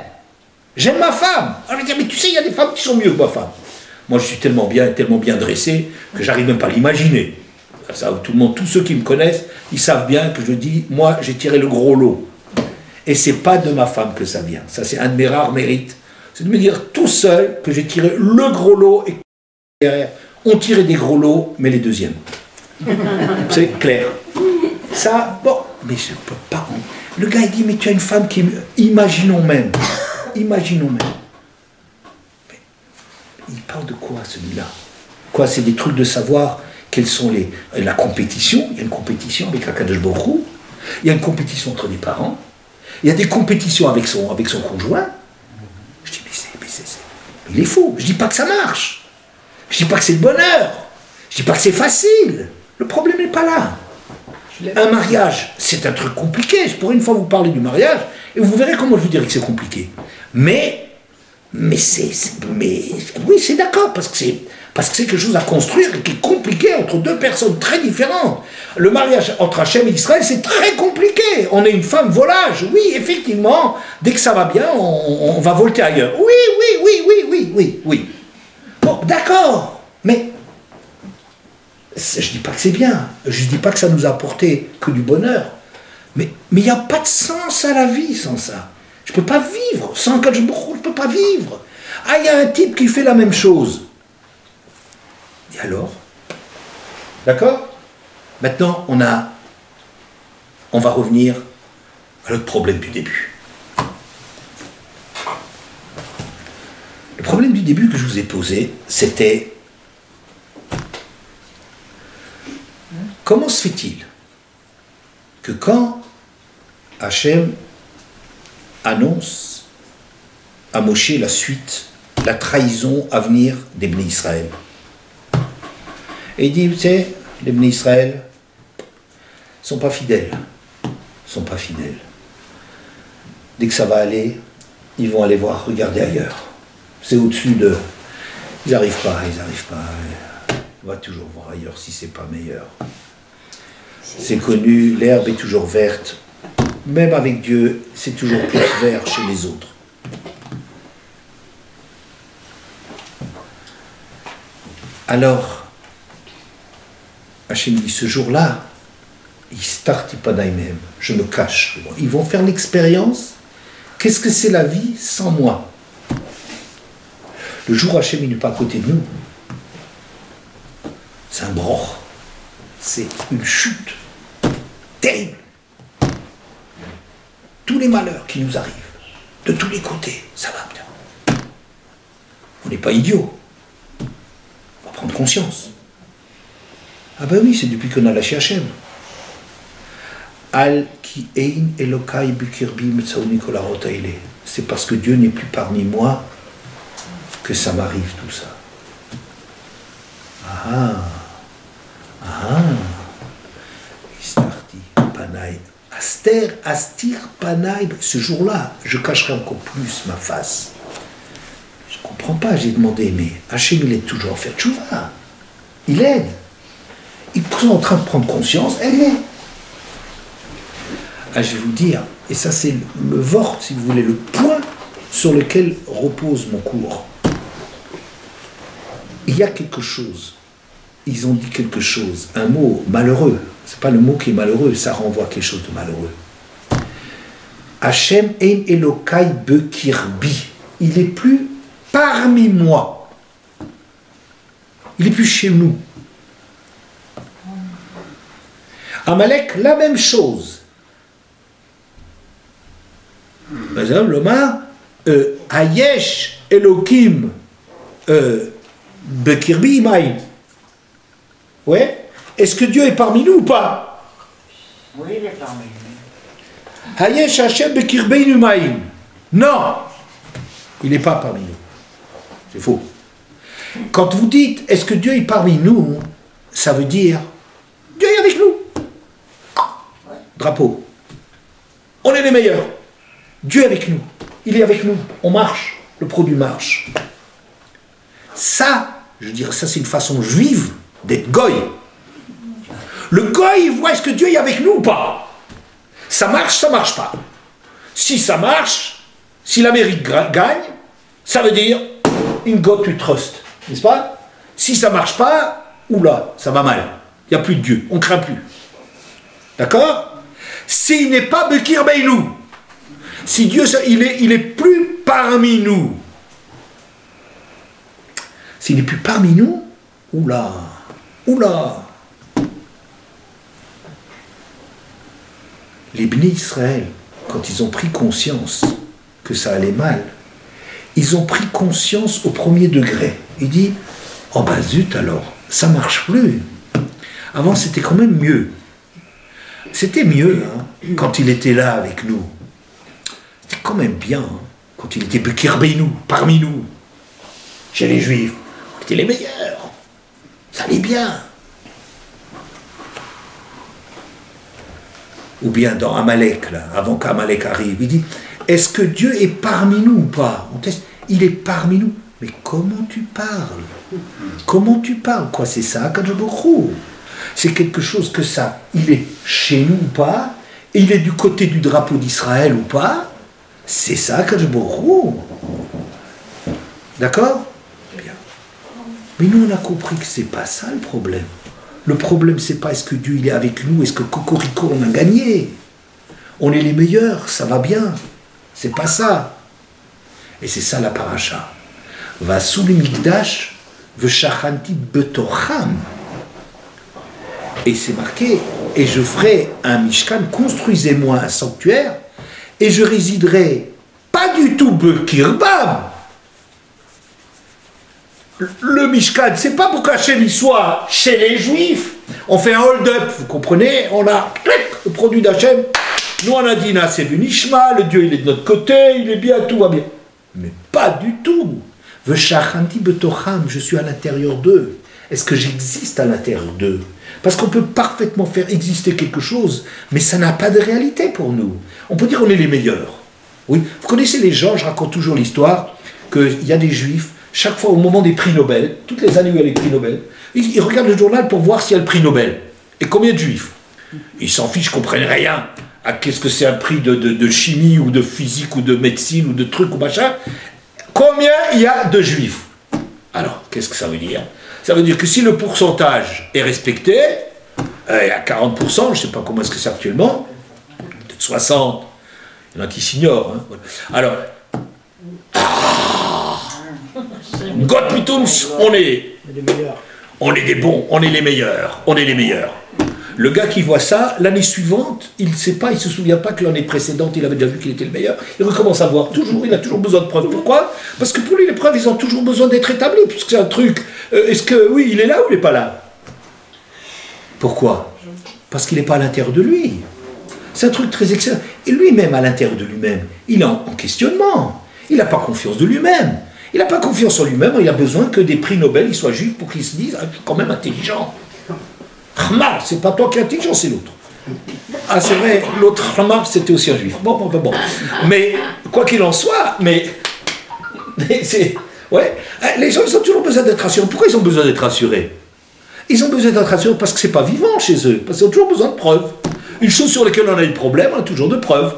J'aime ma femme. Alors, je vais dire, mais tu sais, il y a des femmes qui sont mieux que ma femme. Moi, je suis tellement bien dressé que j'arrive même pas à l'imaginer. Ça, tout le monde, tous ceux qui me connaissent, ils savent bien que je dis, moi, j'ai tiré le gros lot. Et c'est pas de ma femme que ça vient. Ça, c'est un de mes rares mérites. C'est de me dire tout seul que j'ai tiré le gros lot et derrière, on tirait des gros lots, mais les deuxièmes. C'est clair. Ça, bon, mais je peux pas. Le gars, il dit, mais tu as une femme qui... Imaginons même. Imaginons même. Mais il parle de quoi, celui-là? Quoi, c'est des trucs de savoir quelles sont la compétition. Il y a une compétition avec Akadosh Baruch Hu. Il y a une compétition entre les parents. Il y a des compétitions avec son conjoint. Je dis, mais il est fou. Je dis pas que ça marche. Je dis pas que c'est le bonheur. Je dis pas que c'est facile. Le problème n'est pas là. Un mariage, c'est un truc compliqué. Pour une fois, vous parlez du mariage, et vous verrez comment je vous dirais que c'est compliqué. Mais oui, c'est d'accord, parce que c'est quelque chose à construire et qui est compliqué entre deux personnes très différentes. Le mariage entre Hachem et Israël, c'est très compliqué. On est une femme volage. Oui, effectivement, dès que ça va bien, on va volter ailleurs. Oui. Bon, d'accord, mais je ne dis pas que c'est bien. Je ne dis pas que ça nous a apporté que du bonheur. Mais il n'y a pas de sens à la vie sans ça. Je ne peux pas vivre. Sans Kadosh Baruch Hu, je ne peux pas vivre. Ah, il y a un type qui fait la même chose. Et alors? D'accord? Maintenant, on va revenir à notre problème du début. Le problème du début que je vous ai posé, c'était comment se fait-il que quand Hachem annonce à Moshe la suite, la trahison à venir des Bnei Israël, et il dit, tu sais, les Bnei Israël ne sont pas fidèles. Dès que ça va aller, ils vont aller voir, regarder ailleurs. C'est au-dessus de... Ils n'arrivent pas. On va toujours voir ailleurs si c'est pas meilleur. C'est connu, l'herbe est toujours verte. Même avec Dieu, c'est toujours plus vert chez les autres. Alors, Hachem dit, ce jour-là, je me cache. Ils vont faire l'expérience. Qu'est-ce que c'est la vie sans moi? Le jour où Hachem n'est pas à côté de nous, c'est un broch. C'est une chute terrible. Tous les malheurs qui nous arrivent, de tous les côtés, ça va bien. On n'est pas idiot. On va prendre conscience. Ah ben oui, c'est depuis qu'on a lâché Hachem. Al ki ein Elokai bukirbi metzauni kolarot haile. C'est parce que Dieu n'est plus parmi moi que ça m'arrive tout ça. Ah ah. Istarti panaï. Aster astir panaï. Ce jour-là, je cacherai encore plus ma face. Je ne comprends pas, j'ai demandé, mais Hachem il aide toujours à faire tchouva. Il aide. Ils sont en train de prendre conscience, elle est. Ah, je vais vous dire, et ça c'est le vort, si vous voulez, le point sur lequel repose mon cours. Il y a quelque chose, ils ont dit quelque chose, un mot malheureux, c'est pas le mot qui est malheureux, ça renvoie à quelque chose de malheureux. Hachem ein Elokai bekirbi, il est plus parmi moi, il est plus chez nous. Amalek, la même chose. Par exemple, l'Omar, Hayesh Elokim Bekirbi Imaïm. Ouais. Est-ce que Dieu est parmi nous ou pas? Oui, il est parmi nous. Hayesh Hashem Bekirbi Imaïm. Non, il n'est pas parmi nous. C'est faux. Quand vous dites est-ce que Dieu est parmi nous, ça veut dire Dieu est avec nous. Drapeau. On est les meilleurs. Dieu est avec nous. Il est avec nous. On marche. Le produit marche. Ça, je dirais, ça c'est une façon juive d'être goy. Le goy, il voit est-ce que Dieu est avec nous ou pas. Ça marche pas. Si ça marche, si l'Amérique gagne, ça veut dire in God we trust. N'est-ce pas? Si ça marche pas, oula, ça va mal. Il n'y a plus de Dieu. On ne craint plus. D'accord? S'il n'est pas Bekir Beinou, si Dieu, il est plus parmi nous, s'il n'est plus parmi nous, oula, les Bnei Israël, quand ils ont pris conscience que ça allait mal, ils ont pris conscience au premier degré. Ils disent, oh ben zut alors, ça marche plus. Avant c'était quand même mieux. C'était mieux hein, quand il était là avec nous. C'était quand même bien hein, quand il était Bekir Beinou, parmi nous, chez les Juifs. On était les meilleurs. Ça allait bien. Ou bien dans Amalek, là, avant qu'Amalek arrive, il dit, est-ce que Dieu est parmi nous ou pas? On teste, il est parmi nous. Mais comment tu parles? Comment tu parles? Quoi, c'est ça, Kadjabourou? C'est quelque chose que ça, il est chez nous ou pas, et il est du côté du drapeau d'Israël ou pas, c'est ça que je bourrou. D'accord? Bien. Mais nous on a compris que c'est pas ça le problème. Le problème c'est pas est-ce que Dieu il est avec nous, est-ce que Cocorico on a gagné? On est les meilleurs, ça va bien. C'est pas ça. Et c'est ça la paracha. Va sous le mikdash, v'shachanti betocham. Et c'est marqué, et je ferai un mishkan, construisez-moi un sanctuaire, et je résiderai pas du tout Bekirbam. Le mishkan, c'est pas pour qu'Hachem il soit chez les Juifs. On fait un hold-up, vous comprenez? On a le produit d'Hachem. Nous on a dit, c'est Nishma, le Dieu il est de notre côté, il est bien, tout va bien. Mais pas du tout. V'shachanti betocham, je suis à l'intérieur d'eux. Est-ce que j'existe à l'intérieur d'eux? Parce qu'on peut parfaitement faire exister quelque chose, mais ça n'a pas de réalité pour nous. On peut dire qu'on est les meilleurs. Oui, vous connaissez les gens, je raconte toujours l'histoire, qu'il y a des juifs, chaque fois au moment des prix Nobel, toutes les années où il y a les prix Nobel, ils regardent le journal pour voir s'il y a le prix Nobel. Et combien de juifs? Ils s'en fichent, ils ne comprennent rien à qu'est-ce que c'est un prix de chimie, ou de physique, ou de médecine, ou de trucs, ou machin. Combien il y a de juifs? Alors, qu'est-ce que ça veut dire? Ça veut dire que si le pourcentage est respecté, il y a 40%, je ne sais pas comment est-ce que c'est actuellement, peut-être 60%, il y en a qui s'ignorent. Hein. Alors, God Pitums, on est des bons, on est les meilleurs, Le gars qui voit ça, l'année suivante, il ne sait pas, il ne se souvient pas que l'année précédente, il avait déjà vu qu'il était le meilleur. Il recommence à voir toujours, il a toujours besoin de preuves. Pourquoi? Parce que pour lui, les preuves, ils ont toujours besoin d'être établies, puisque c'est un truc. Est-ce que, oui, il est là ou il n'est pas là? Pourquoi? Parce qu'il n'est pas à l'intérieur de lui. C'est un truc très excellent. Et lui-même, à l'intérieur de lui-même, il est en questionnement. Il n'a pas confiance de lui-même. Il n'a pas confiance en lui-même, il a besoin que des prix Nobel ils soient juifs pour qu'ils se disent « Ah, je suis quand même intelligent ». Hamar, c'est pas toi qui es intelligent, c'est l'autre. Ah, c'est vrai, l'autre Hamar, c'était aussi un juif. Bon. Mais, quoi qu'il en soit, mais c'est... Ouais, les gens, ils ont toujours besoin d'être rassurés. Pourquoi ils ont besoin d'être rassurés? Ils ont besoin d'être rassurés parce que c'est pas vivant chez eux, parce qu'ils ont toujours besoin de preuves. Une chose sur laquelle on a eu problème, on a toujours de preuves.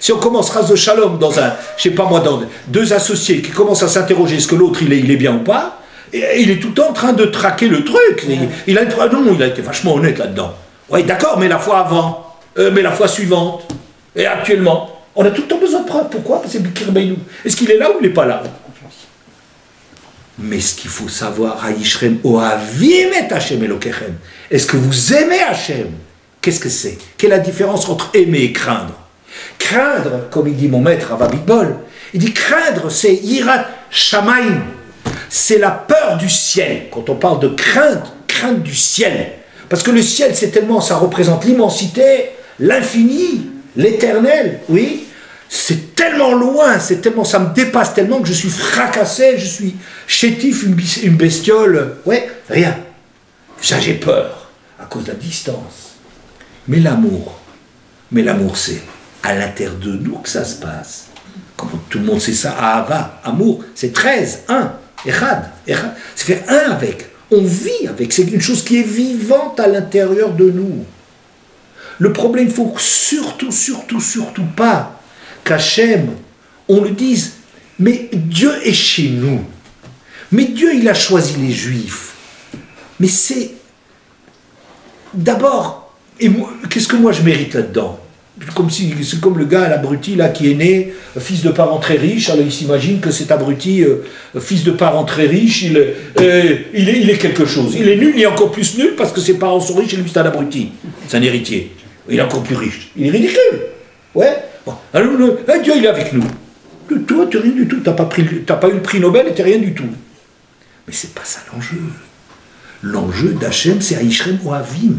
Si on commence ras de shalom dans un, je sais pas moi, dans deux associés qui commencent à s'interroger est-ce que l'autre il est bien ou pas, et il est tout le temps en train de traquer le truc. Il a été vachement honnête là-dedans. Oui, d'accord, mais la fois avant, mais la fois suivante, et actuellement, on a tout le temps besoin de preuves. Pourquoi? Parce que c'est Bikir Beinou. Est-ce qu'il est là ou il n'est pas là? Mais ce qu'il faut savoir, Haïshrem Ohavim et Hachem Elokechem. Est-ce que vous aimez Hachem? Qu'est-ce que c'est? Quelle est la différence entre aimer et craindre? Craindre, comme il dit mon maître Rav Abitbol, il dit craindre, c'est Yirat Shamaim, c'est la peur du ciel. Quand on parle de crainte, crainte du ciel. Parce que le ciel, c'est tellement, ça représente l'immensité, l'infini, l'éternel, oui. C'est tellement loin, c'est tellement, ça me dépasse tellement que je suis fracassé, je suis chétif, une bestiole. Ouais, rien. Ça, j'ai peur, à cause de la distance. Mais l'amour, c'est à l'intérieur de nous que ça se passe. Comme tout le monde sait ça, Ahava, amour, c'est 13, 1, Echad. C'est faire un avec. On vit avec, c'est une chose qui est vivante à l'intérieur de nous. Le problème, il faut surtout pas qu'Hachem, on le dise, mais Dieu est chez nous. Mais Dieu, il a choisi les Juifs. Mais c'est... D'abord, qu'est-ce que moi je mérite là-dedans? C'est comme le gars, l'abruti, là, qui est né, fils de parents très riches, alors il s'imagine que cet abruti, fils de parents très riches, il est quelque chose. Il est nul, il est encore plus nul, parce que ses parents sont riches et lui c'est un abruti. C'est un héritier. Il est encore plus riche. Il est ridicule. Ouais. Bon. Alors, Dieu, il est avec nous. Toi, tu n'es rien du tout. Tu n'as pas eu le prix Nobel et tu n'es rien du tout. Mais c'est pas ça l'enjeu. L'enjeu d'Hachem, c'est Haïshrem Ohavim.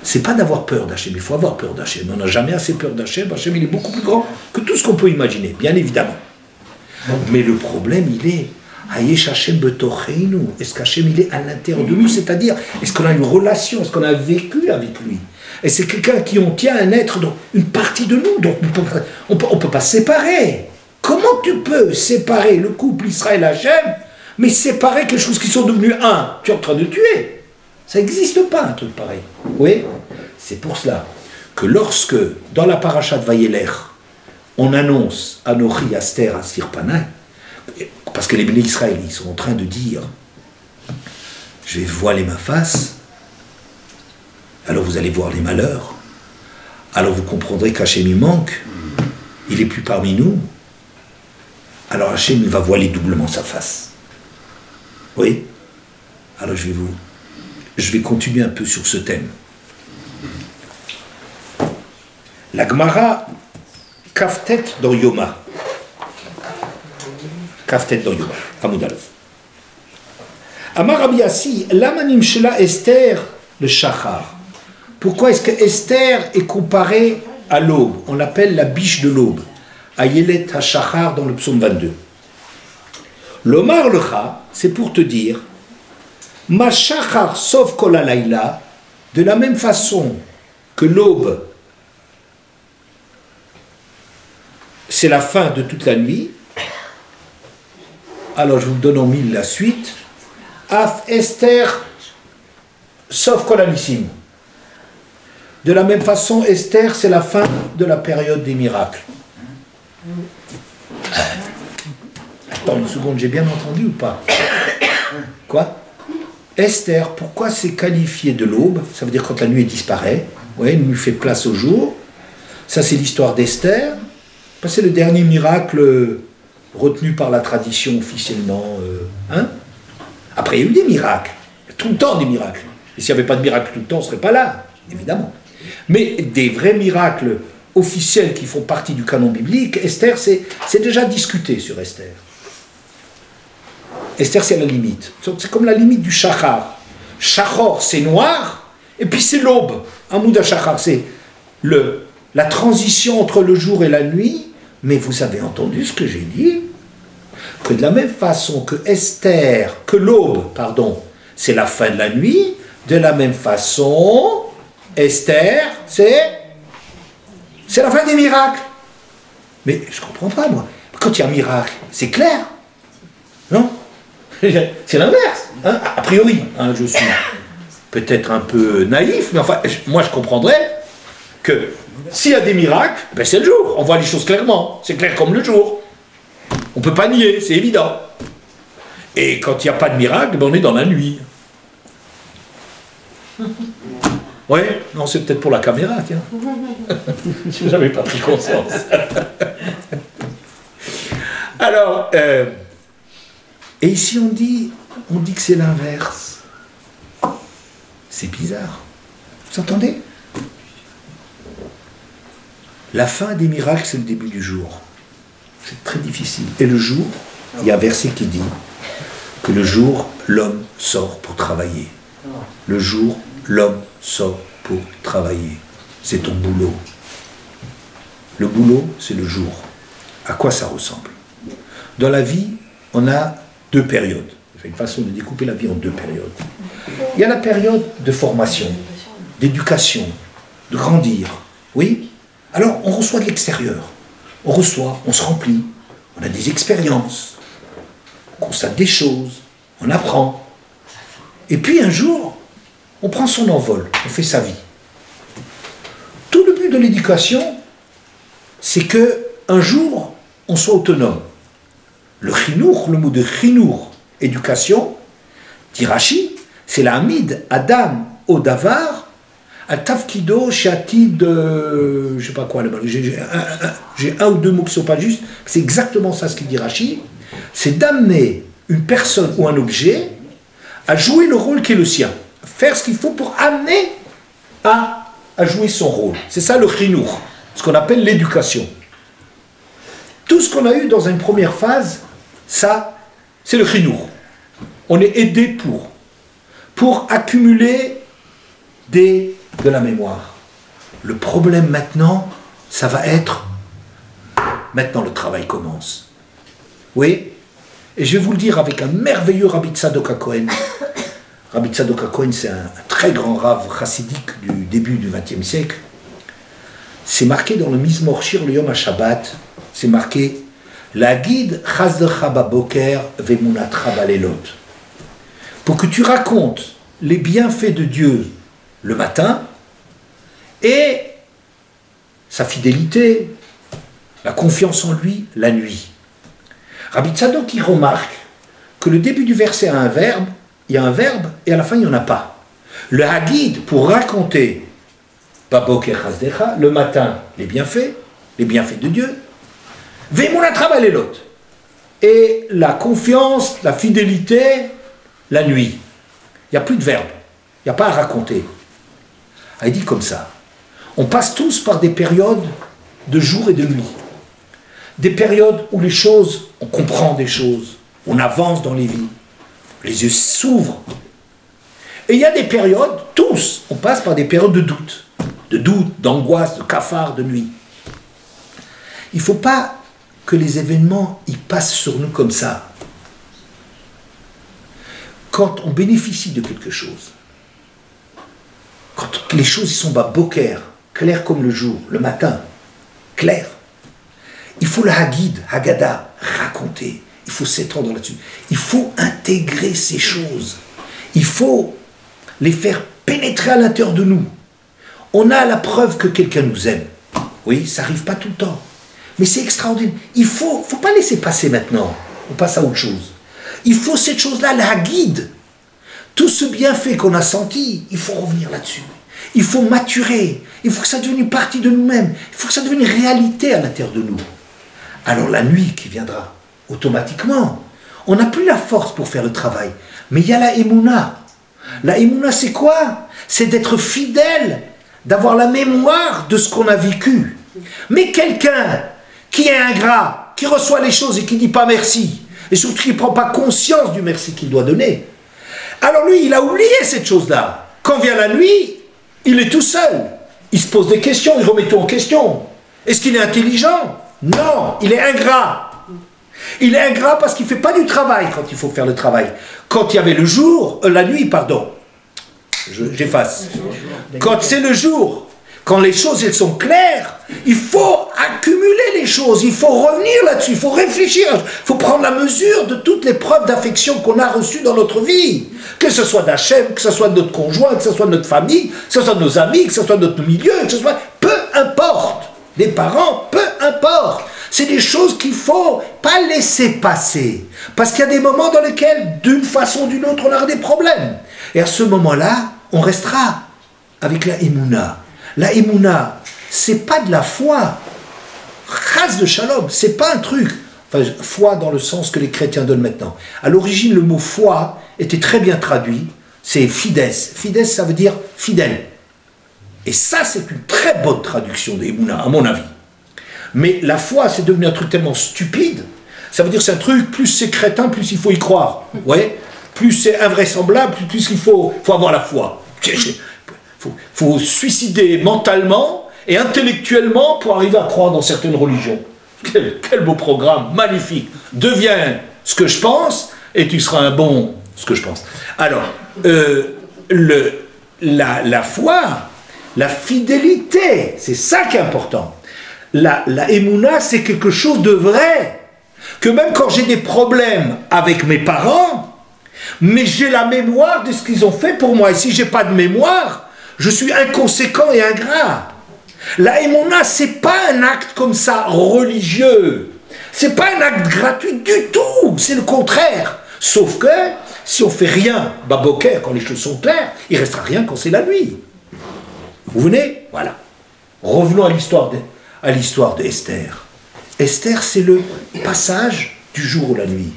C'est pas d'avoir peur d'Hachem, il faut avoir peur d'Hachem. On n'a jamais assez peur d'Hachem. Hachem, il est beaucoup plus grand que tout ce qu'on peut imaginer, bien évidemment. Mais le problème, il est Hayesh Hachem betocheinu. Est-ce qu'Hachem, il est à l'intérieur de nous? C'est-à-dire, est-ce qu'on a une relation? Est-ce qu'on a vécu avec lui? Et c'est quelqu'un qui on tient un être, donc une partie de nous. Donc on peut pas se séparer. Comment tu peux séparer le couple Israël-Hachem, mais séparer quelque chose qui sont devenus un? Tu es en train de tuer. Ça n'existe pas un truc pareil. Oui. C'est pour cela que lorsque, dans la paracha de Vayelech, on annonce Anochi Aster Astir Panay, parce que les bénis Israël, ils sont en train de dire je vais voiler ma face, alors vous allez voir les malheurs, alors vous comprendrez qu'Hachem il manque, il n'est plus parmi nous, alors Hachem il va voiler doublement sa face. Oui. Alors je vais continuer un peu sur ce thème. La Gemara Kaftet dans Yoma. Kaftet dans Yoma. Amoud Aleph. Amar Rabbi Yassi, lama nimshela Esther le Shachar. Pourquoi est-ce que Esther est comparée à l'aube? On l'appelle la biche de l'aube. Ayelet HaShachar dans le psaume 22. L'Omar Lecha, c'est pour te dire Ma Shachar sauf kol halayla, de la même façon que l'aube, c'est la fin de toute la nuit. Alors je vous donne en mille la suite. Af Esther sauf kol hanissim. De la même façon, Esther, c'est la fin de la période des miracles. Attends une seconde, j'ai bien entendu ou pas? Quoi? Esther, pourquoi c'est qualifié de l'aube? Ça veut dire quand la nuit disparaît. Oui, une nuit fait place au jour. Ça, c'est l'histoire d'Esther. C'est le dernier miracle retenu par la tradition officiellement. Après, il y a eu des miracles. Il y a tout le temps des miracles. Et s'il n'y avait pas de miracle tout le temps, on ne serait pas là, évidemment. Mais des vrais miracles officiels qui font partie du canon biblique, Esther, c'est déjà discuté sur Esther. Esther, c'est la limite. C'est comme la limite du shachar. Shachor, c'est noir, et puis c'est l'aube. Amoud shachar, c'est la transition entre le jour et la nuit. Mais vous avez entendu ce que j'ai dit? Que de la même façon que Esther, que l'aube, pardon, c'est la fin de la nuit, de la même façon, Esther, c'est la fin des miracles. Mais je ne comprends pas, moi. Quand il y a un miracle, c'est clair. Non? C'est l'inverse. Hein? A priori, hein, je suis peut-être un peu naïf, mais enfin, moi je comprendrais que s'il y a des miracles, ben c'est le jour. On voit les choses clairement. C'est clair comme le jour. On ne peut pas nier, c'est évident. Et quand il n'y a pas de miracle, ben on est dans la nuit. Oui, non, c'est peut-être pour la caméra, tiens. Je n'avais pas pris conscience. Alors, et ici on dit que c'est l'inverse. C'est bizarre. Vous entendez? La fin des miracles, c'est le début du jour. C'est très difficile. Et le jour, il y a un verset qui dit que le jour, l'homme sort pour travailler. Le jour, l'homme sort pour travailler. C'est ton boulot. Le boulot, c'est le jour. À quoi ça ressemble? Dans la vie, on a deux périodes. C'est une façon de découper la vie en deux périodes. Il y a la période de formation, d'éducation, de grandir. Oui? Alors, on reçoit de l'extérieur. On reçoit, on se remplit, on a des expériences, on constate des choses, on apprend. Et puis un jour, on prend son envol, on fait sa vie. Tout le but de l'éducation, c'est que un jour, on soit autonome. Le chinour, le mot de chinour, éducation, dit Rashi, c'est la hamid, Adam, Odavar, al tafkido, shatid, je sais pas quoi, j'ai un ou deux mots qui ne sont pas justes, c'est exactement ça ce qu'il dit Rashi, c'est d'amener une personne ou un objet à jouer le rôle qui est le sien, faire ce qu'il faut pour amener à jouer son rôle. C'est ça le chinour, ce qu'on appelle l'éducation. Tout ce qu'on a eu dans une première phase, ça, c'est le chinour. On est aidé pour accumuler de la mémoire. Le problème maintenant, ça va être, maintenant le travail commence. Oui? Et je vais vous le dire avec un merveilleux Rabbi Tzadok HaKohen. Rabbi Tzadok HaKohen, c'est un très grand rave chassidique du début du XXe siècle. C'est marqué dans le Mizmor Shir le Yom HaShabbat, c'est marqué la guide Chazdecha Baboker Vemunatra Balelot. Pour que tu racontes les bienfaits de Dieu le matin et sa fidélité, la confiance en lui la nuit. Rabbi Tzadok il remarque que le début du verset a un verbe, il y a un verbe et à la fin il n'y en a pas. Le Hagid pour raconter Baboker Chazdecha, le matin les bienfaits de Dieu, Vemunatra Balelot, et la confiance, la fidélité la nuit. Il n'y a plus de verbe, il n'y a pas à raconter. Il dit comme ça, on passe tous par des périodes de jour et de nuit. Des périodes où les choses, on comprend des choses, on avance dans les vies, les yeux s'ouvrent. Et il y a des périodes, tous, on passe par des périodes de doute, d'angoisse, de cafard, de nuit. Il ne faut pas que les événements ils passent sur nous comme ça. Quand on bénéficie de quelque chose, quand les choses sont boker, claires comme le jour, le matin, clair, il faut le hagid, hagada, raconter, il faut s'étendre là-dessus, il faut intégrer ces choses, il faut les faire pénétrer à l'intérieur de nous. On a la preuve que quelqu'un nous aime. Oui, ça n'arrive pas tout le temps, mais c'est extraordinaire. Il faut pas laisser passer maintenant, on passe à autre chose. Il faut cette chose-là, la hagid. Tout ce bienfait qu'on a senti, il faut revenir là-dessus. Il faut maturer. Il faut que ça devienne une partie de nous-mêmes. Il faut que ça devienne une réalité à l'intérieur de nous. Alors la nuit qui viendra, automatiquement, on n'a plus la force pour faire le travail. Mais il y a la émouna. La émouna, c'est quoi? C'est d'être fidèle, d'avoir la mémoire de ce qu'on a vécu. Mais quelqu'un qui est ingrat, qui reçoit les choses et qui ne dit pas merci, et surtout qui ne prend pas conscience du merci qu'il doit donner, alors lui, il a oublié cette chose-là. Quand vient la nuit, il est tout seul. Il se pose des questions, il remet tout en question. Est-ce qu'il est intelligent? Non, il est ingrat. Il est ingrat parce qu'il ne fait pas du travail quand il faut faire le travail. Quand il y avait le jour, la nuit, pardon, j'efface. Quand c'est le jour, quand les choses elles sont claires, il faut accumuler les choses, il faut revenir là-dessus, il faut réfléchir, il faut prendre la mesure de toutes les preuves d'affection qu'on a reçues dans notre vie. Que ce soit d'Hachem, que ce soit de notre conjoint, que ce soit de notre famille, que ce soit de nos amis, que ce soit de notre milieu, que ce soit... Peu importe. Des parents, peu importe. C'est des choses qu'il ne faut pas laisser passer. Parce qu'il y a des moments dans lesquels, d'une façon ou d'une autre, on aura des problèmes. Et à ce moment-là, on restera avec la émouna. La émouna, c'est pas de la foi. Chas de shalom, c'est pas un truc. Enfin, foi dans le sens que les chrétiens donnent maintenant. À l'origine, le mot foi était très bien traduit. C'est fides. Fides, ça veut dire fidèle. Et ça, c'est une très bonne traduction d'émouna, à mon avis. Mais la foi, c'est devenu un truc tellement stupide. Ça veut dire que c'est un truc, plus c'est crétin, plus il faut y croire. Vous voyez? Plus c'est invraisemblable, plus il faut avoir la foi. Faut suicider mentalement et intellectuellement pour arriver à croire dans certaines religions. Quel beau programme, magnifique. Deviens ce que je pense et tu seras un bon ce que je pense. Alors, la foi, la fidélité, c'est ça qui est important. La émouna, c'est quelque chose de vrai. Que même quand j'ai des problèmes avec mes parents, mais j'ai la mémoire de ce qu'ils ont fait pour moi. Et si je n'ai pas de mémoire, je suis inconséquent et ingrat. La émouna, c'est pas un acte comme ça religieux. C'est pas un acte gratuit du tout. C'est le contraire. Sauf que si on fait rien, baboker, quand les choses sont claires, il restera rien quand c'est la nuit. Vous venez? Voilà. Revenons à l'histoire de Esther. Esther, c'est le passage du jour ou la nuit.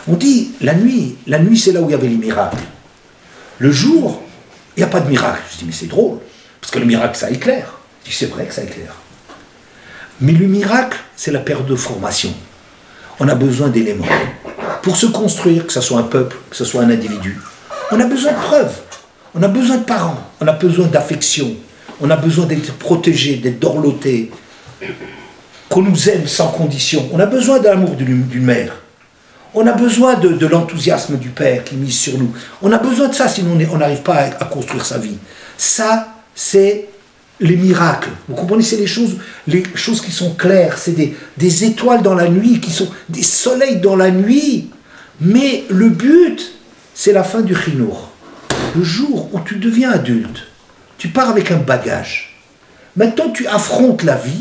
On dit la nuit c'est là où il y avait les miracles. Le jour, il n'y a pas de miracle. Je dis mais c'est drôle, parce que le miracle ça éclaire. Je dis c'est vrai que ça éclaire. Mais le miracle, c'est la période de formation. On a besoin d'éléments. Pour se construire, que ce soit un peuple, que ce soit un individu, on a besoin de preuves. On a besoin de parents, on a besoin d'affection, on a besoin d'être protégé, d'être dorloté, qu'on nous aime sans condition. On a besoin de l'amour d'une mère. On a besoin de l'enthousiasme du père qui mise sur nous. On a besoin de ça, sinon on n'arrive pas à construire sa vie. Ça, c'est les miracles. Vous comprenez, c'est les choses qui sont claires. C'est des étoiles dans la nuit, qui sont des soleils dans la nuit. Mais le but, c'est la fin du chinour. Le jour où tu deviens adulte, tu pars avec un bagage. Maintenant, tu affrontes la vie.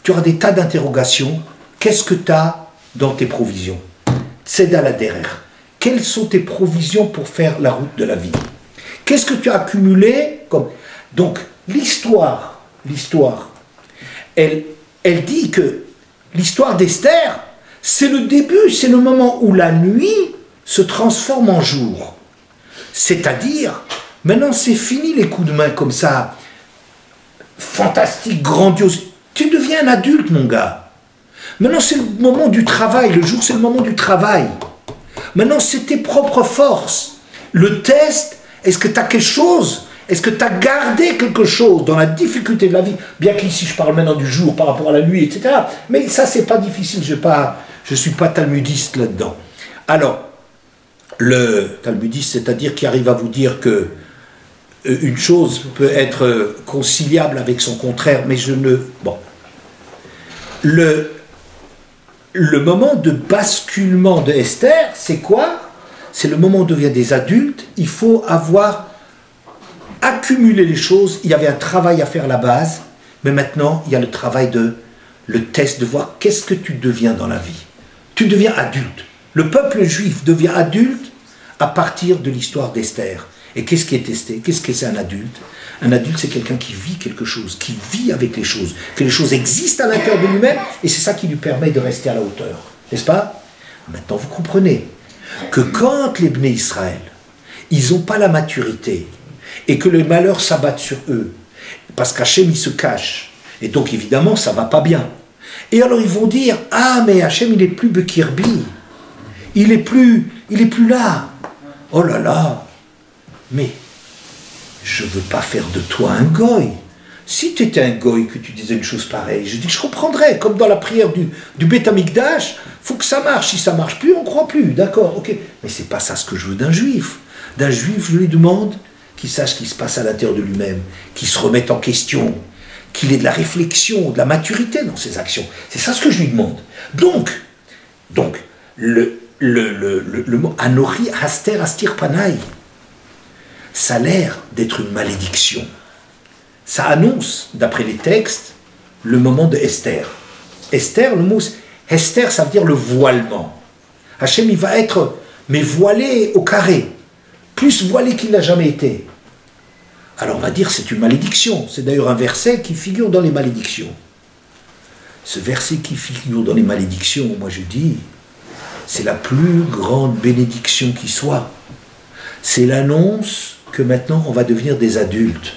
Tu auras des tas d'interrogations. Qu'est-ce que tu as dans tes provisions? C'est à la derrière. Quelles sont tes provisions pour faire la route de la vie? Qu'est-ce que tu as accumulé comme... Donc, l'histoire, elle dit que l'histoire d'Esther, c'est le début, c'est le moment où la nuit se transforme en jour. C'est-à-dire, maintenant c'est fini les coups de main comme ça, fantastique, grandiose. Tu deviens un adulte, mon gars. Maintenant c'est le moment du travail, le jour c'est le moment du travail. Maintenant c'est tes propres forces. Le test, est-ce que tu as quelque chose? Est-ce que tu as gardé quelque chose dans la difficulté de la vie? Bien qu'ici je parle maintenant du jour par rapport à la nuit, etc. Mais ça c'est pas difficile, je suis pas talmudiste là-dedans. Alors, le talmudiste, c'est-à-dire qui arrive à vous dire que une chose peut être conciliable avec son contraire, mais je ne... Bon. Le moment de basculement de Esther, c'est quoi? C'est le moment où on devient des adultes. Il faut avoir accumulé les choses. Il y avait un travail à faire à la base, mais maintenant, il y a le travail le test de voir qu'est-ce que tu deviens dans la vie. Tu deviens adulte. Le peuple juif devient adulte à partir de l'histoire d'Esther. Et qu'est-ce qui est testé? Qu'est-ce que c'est un adulte? Un adulte, c'est quelqu'un qui vit quelque chose, qui vit avec les choses, que les choses existent à l'intérieur de lui-même, et c'est ça qui lui permet de rester à la hauteur. N'est-ce pas? Maintenant, vous comprenez. que quand les Bnei Israël, ils n'ont pas la maturité, et que le malheur s'abatte sur eux, parce qu'Hachem, il se cache, et donc évidemment, ça ne va pas bien. Et alors ils vont dire, ah mais Hachem, il n'est plus Bekirbi, il est plus là. Oh là là, mais je ne veux pas faire de toi un goy. Si tu étais un goy que tu disais une chose pareille, je dis que je comprendrais, comme dans la prière du Beth Amikdash, il faut que ça marche. Si ça ne marche plus, on ne croit plus, d'accord, ok. Mais c'est pas ça ce que je veux d'un juif. D'un juif, je lui demande qu'il sache ce qui se passe à l'intérieur de lui-même, qu'il se remette en question, qu'il ait de la réflexion, de la maturité dans ses actions. C'est ça ce que je lui demande. Donc le mot Anori Haster Astir Panay, ça a l'air d'être une malédiction. Ça annonce, d'après les textes, le moment de Esther. Esther, le mot Esther, ça veut dire le voilement. Hachem, il va être, mais voilé au carré, plus voilé qu'il n'a jamais été. Alors on va dire c'est une malédiction. C'est d'ailleurs un verset qui figure dans les malédictions. Ce verset qui figure dans les malédictions, moi je dis, c'est la plus grande bénédiction qui soit. C'est l'annonce que maintenant on va devenir des adultes.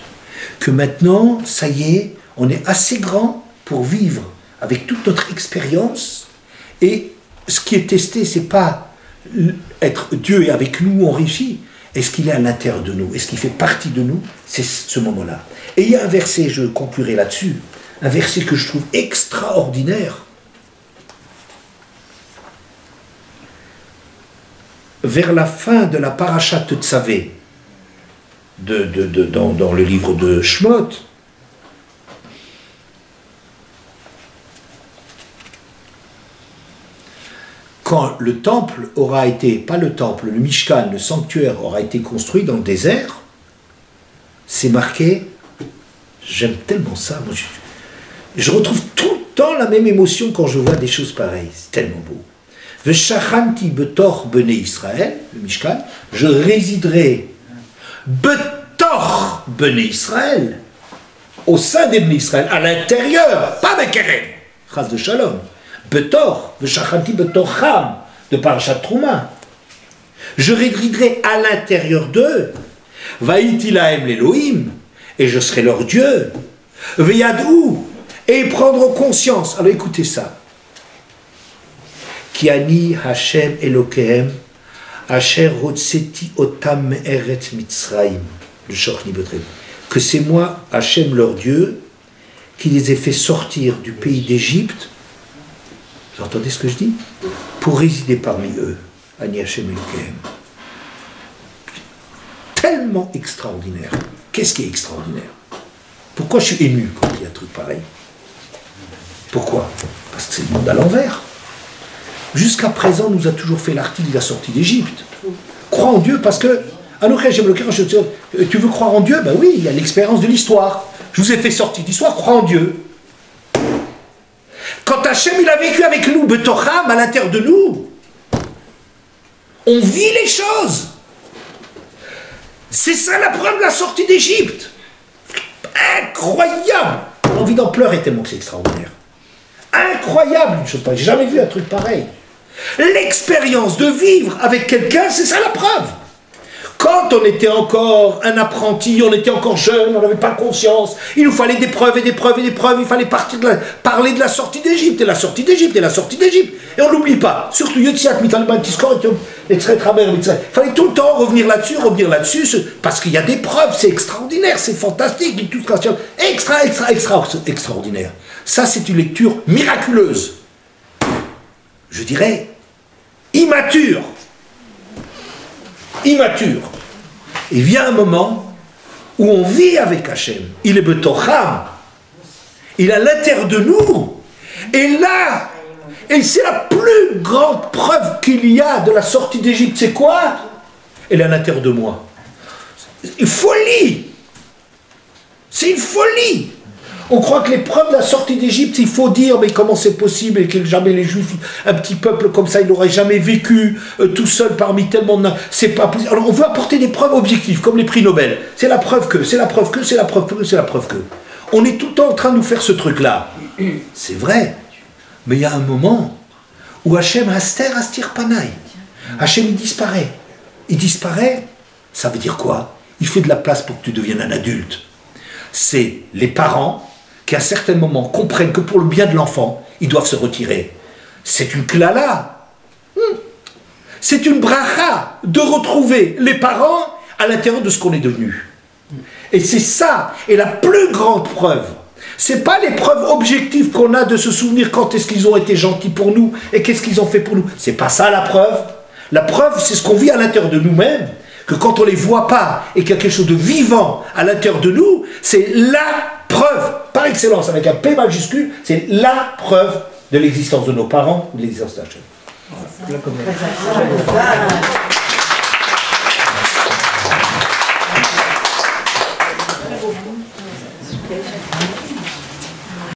Que maintenant, ça y est, on est assez grand pour vivre avec toute notre expérience. Et ce qui est testé, c'est pas être Dieu et avec nous on réussit. Est-ce qu'il est à l'intérieur de nous? Est-ce qu'il fait partie de nous? C'est ce moment-là. Et il y a un verset, je conclurai là-dessus, un verset que je trouve extraordinaire. Vers la fin de la parashat Tzavé, dans le livre de Shemot, quand le temple aura été, pas le temple, le Mishkan, le sanctuaire aura été construit dans le désert, c'est marqué, j'aime tellement ça, moi je retrouve tout le temps la même émotion quand je vois des choses pareilles, c'est tellement beau. Veshachanti betor bnei Israël, le Mishkan, je résiderai betor bnei Israël, au sein des bnei Israël, à l'intérieur, pas Bekerem, chas de shalom. Betor, veshachanti betor cham, de Parashat Trouma. Je résiderai à l'intérieur d'eux, vaïti lahem l'Elohim, et je serai leur Dieu. Veyadou, et prendre conscience. Alors écoutez ça. Ki ani Hashem Elokehem, Asher hotzeti otam me'eretz Mitzrayim, le Shochni Botrem. Que c'est moi, Hashem leur Dieu, qui les ai fait sortir du pays d'Égypte. Vous entendez ce que je dis? Pour résider parmi eux. Ani Hashem Elokehem. Tellement extraordinaire. Qu'est-ce qui est extraordinaire? Pourquoi je suis ému quand il y a un truc pareil? Pourquoi? Parce que c'est le monde à l'envers. Jusqu'à présent, on nous a toujours fait l'article de la sortie d'Égypte. Crois en Dieu parce que... Tu veux croire en Dieu? Ben oui, il y a l'expérience de l'histoire. Je vous ai fait sortir d'histoire, crois en Dieu. Quand Hachem il a vécu avec nous, Betocham, à l'intérieur de nous, on vit les choses. C'est ça la preuve de la sortie d'Égypte. Incroyable. On a envie d'en pleurer tellement que c'est extraordinaire. Incroyable une chose pareille. J'ai jamais vu un truc pareil. L'expérience de vivre avec quelqu'un, c'est ça la preuve. Quand on était encore un apprenti, on était encore jeune, on n'avait pas conscience, il nous fallait des preuves et des preuves et des preuves, il fallait parler de la sortie d'Égypte, et la sortie d'Égypte, et la sortie d'Égypte. Et on n'oublie pas, surtout Yotziat, Mitalman, Tiskor, il fallait tout le temps revenir là-dessus, parce qu'il y a des preuves, c'est extraordinaire, c'est fantastique, extraordinaire. Ça, c'est une lecture miraculeuse. Je dirais, immature. Il vient un moment où on vit avec Hachem. Il est betocham. Il est à l'intérieur de nous. Et là, et c'est la plus grande preuve qu'il y a de la sortie d'Égypte. C'est quoi? Elle est à l'intérieur de moi. Une folie. C'est une folie. On croit que les preuves de la sortie d'Égypte, il faut dire, mais comment c'est possible et que jamais les Juifs, un petit peuple comme ça, il n'aurait jamais vécu tout seul parmi tellement de... C'est pas possible. Alors on veut apporter des preuves objectives, comme les prix Nobel. C'est la preuve que, c'est la preuve que, c'est la preuve que, c'est la preuve que. On est tout le temps en train de nous faire ce truc-là. C'est vrai. Mais il y a un moment où Hachem Haster Astir Panay. Hachem, il disparaît. Il disparaît, ça veut dire quoi? Il fait de la place pour que tu deviennes un adulte. C'est les parents qui, à un certain moment, comprennent que pour le bien de l'enfant, ils doivent se retirer. C'est une klala. C'est une bracha de retrouver les parents à l'intérieur de ce qu'on est devenu. Et c'est ça, et la plus grande preuve, c'est pas les preuves objectives qu'on a de se souvenir quand est-ce qu'ils ont été gentils pour nous et qu'est-ce qu'ils ont fait pour nous. C'est pas ça la preuve. La preuve, c'est ce qu'on vit à l'intérieur de nous-mêmes, que quand on les voit pas et qu'il y a quelque chose de vivant à l'intérieur de nous, c'est la preuve, par excellence, avec un P majuscule, c'est la preuve de l'existence de nos parents, de l'existence d'Hachem.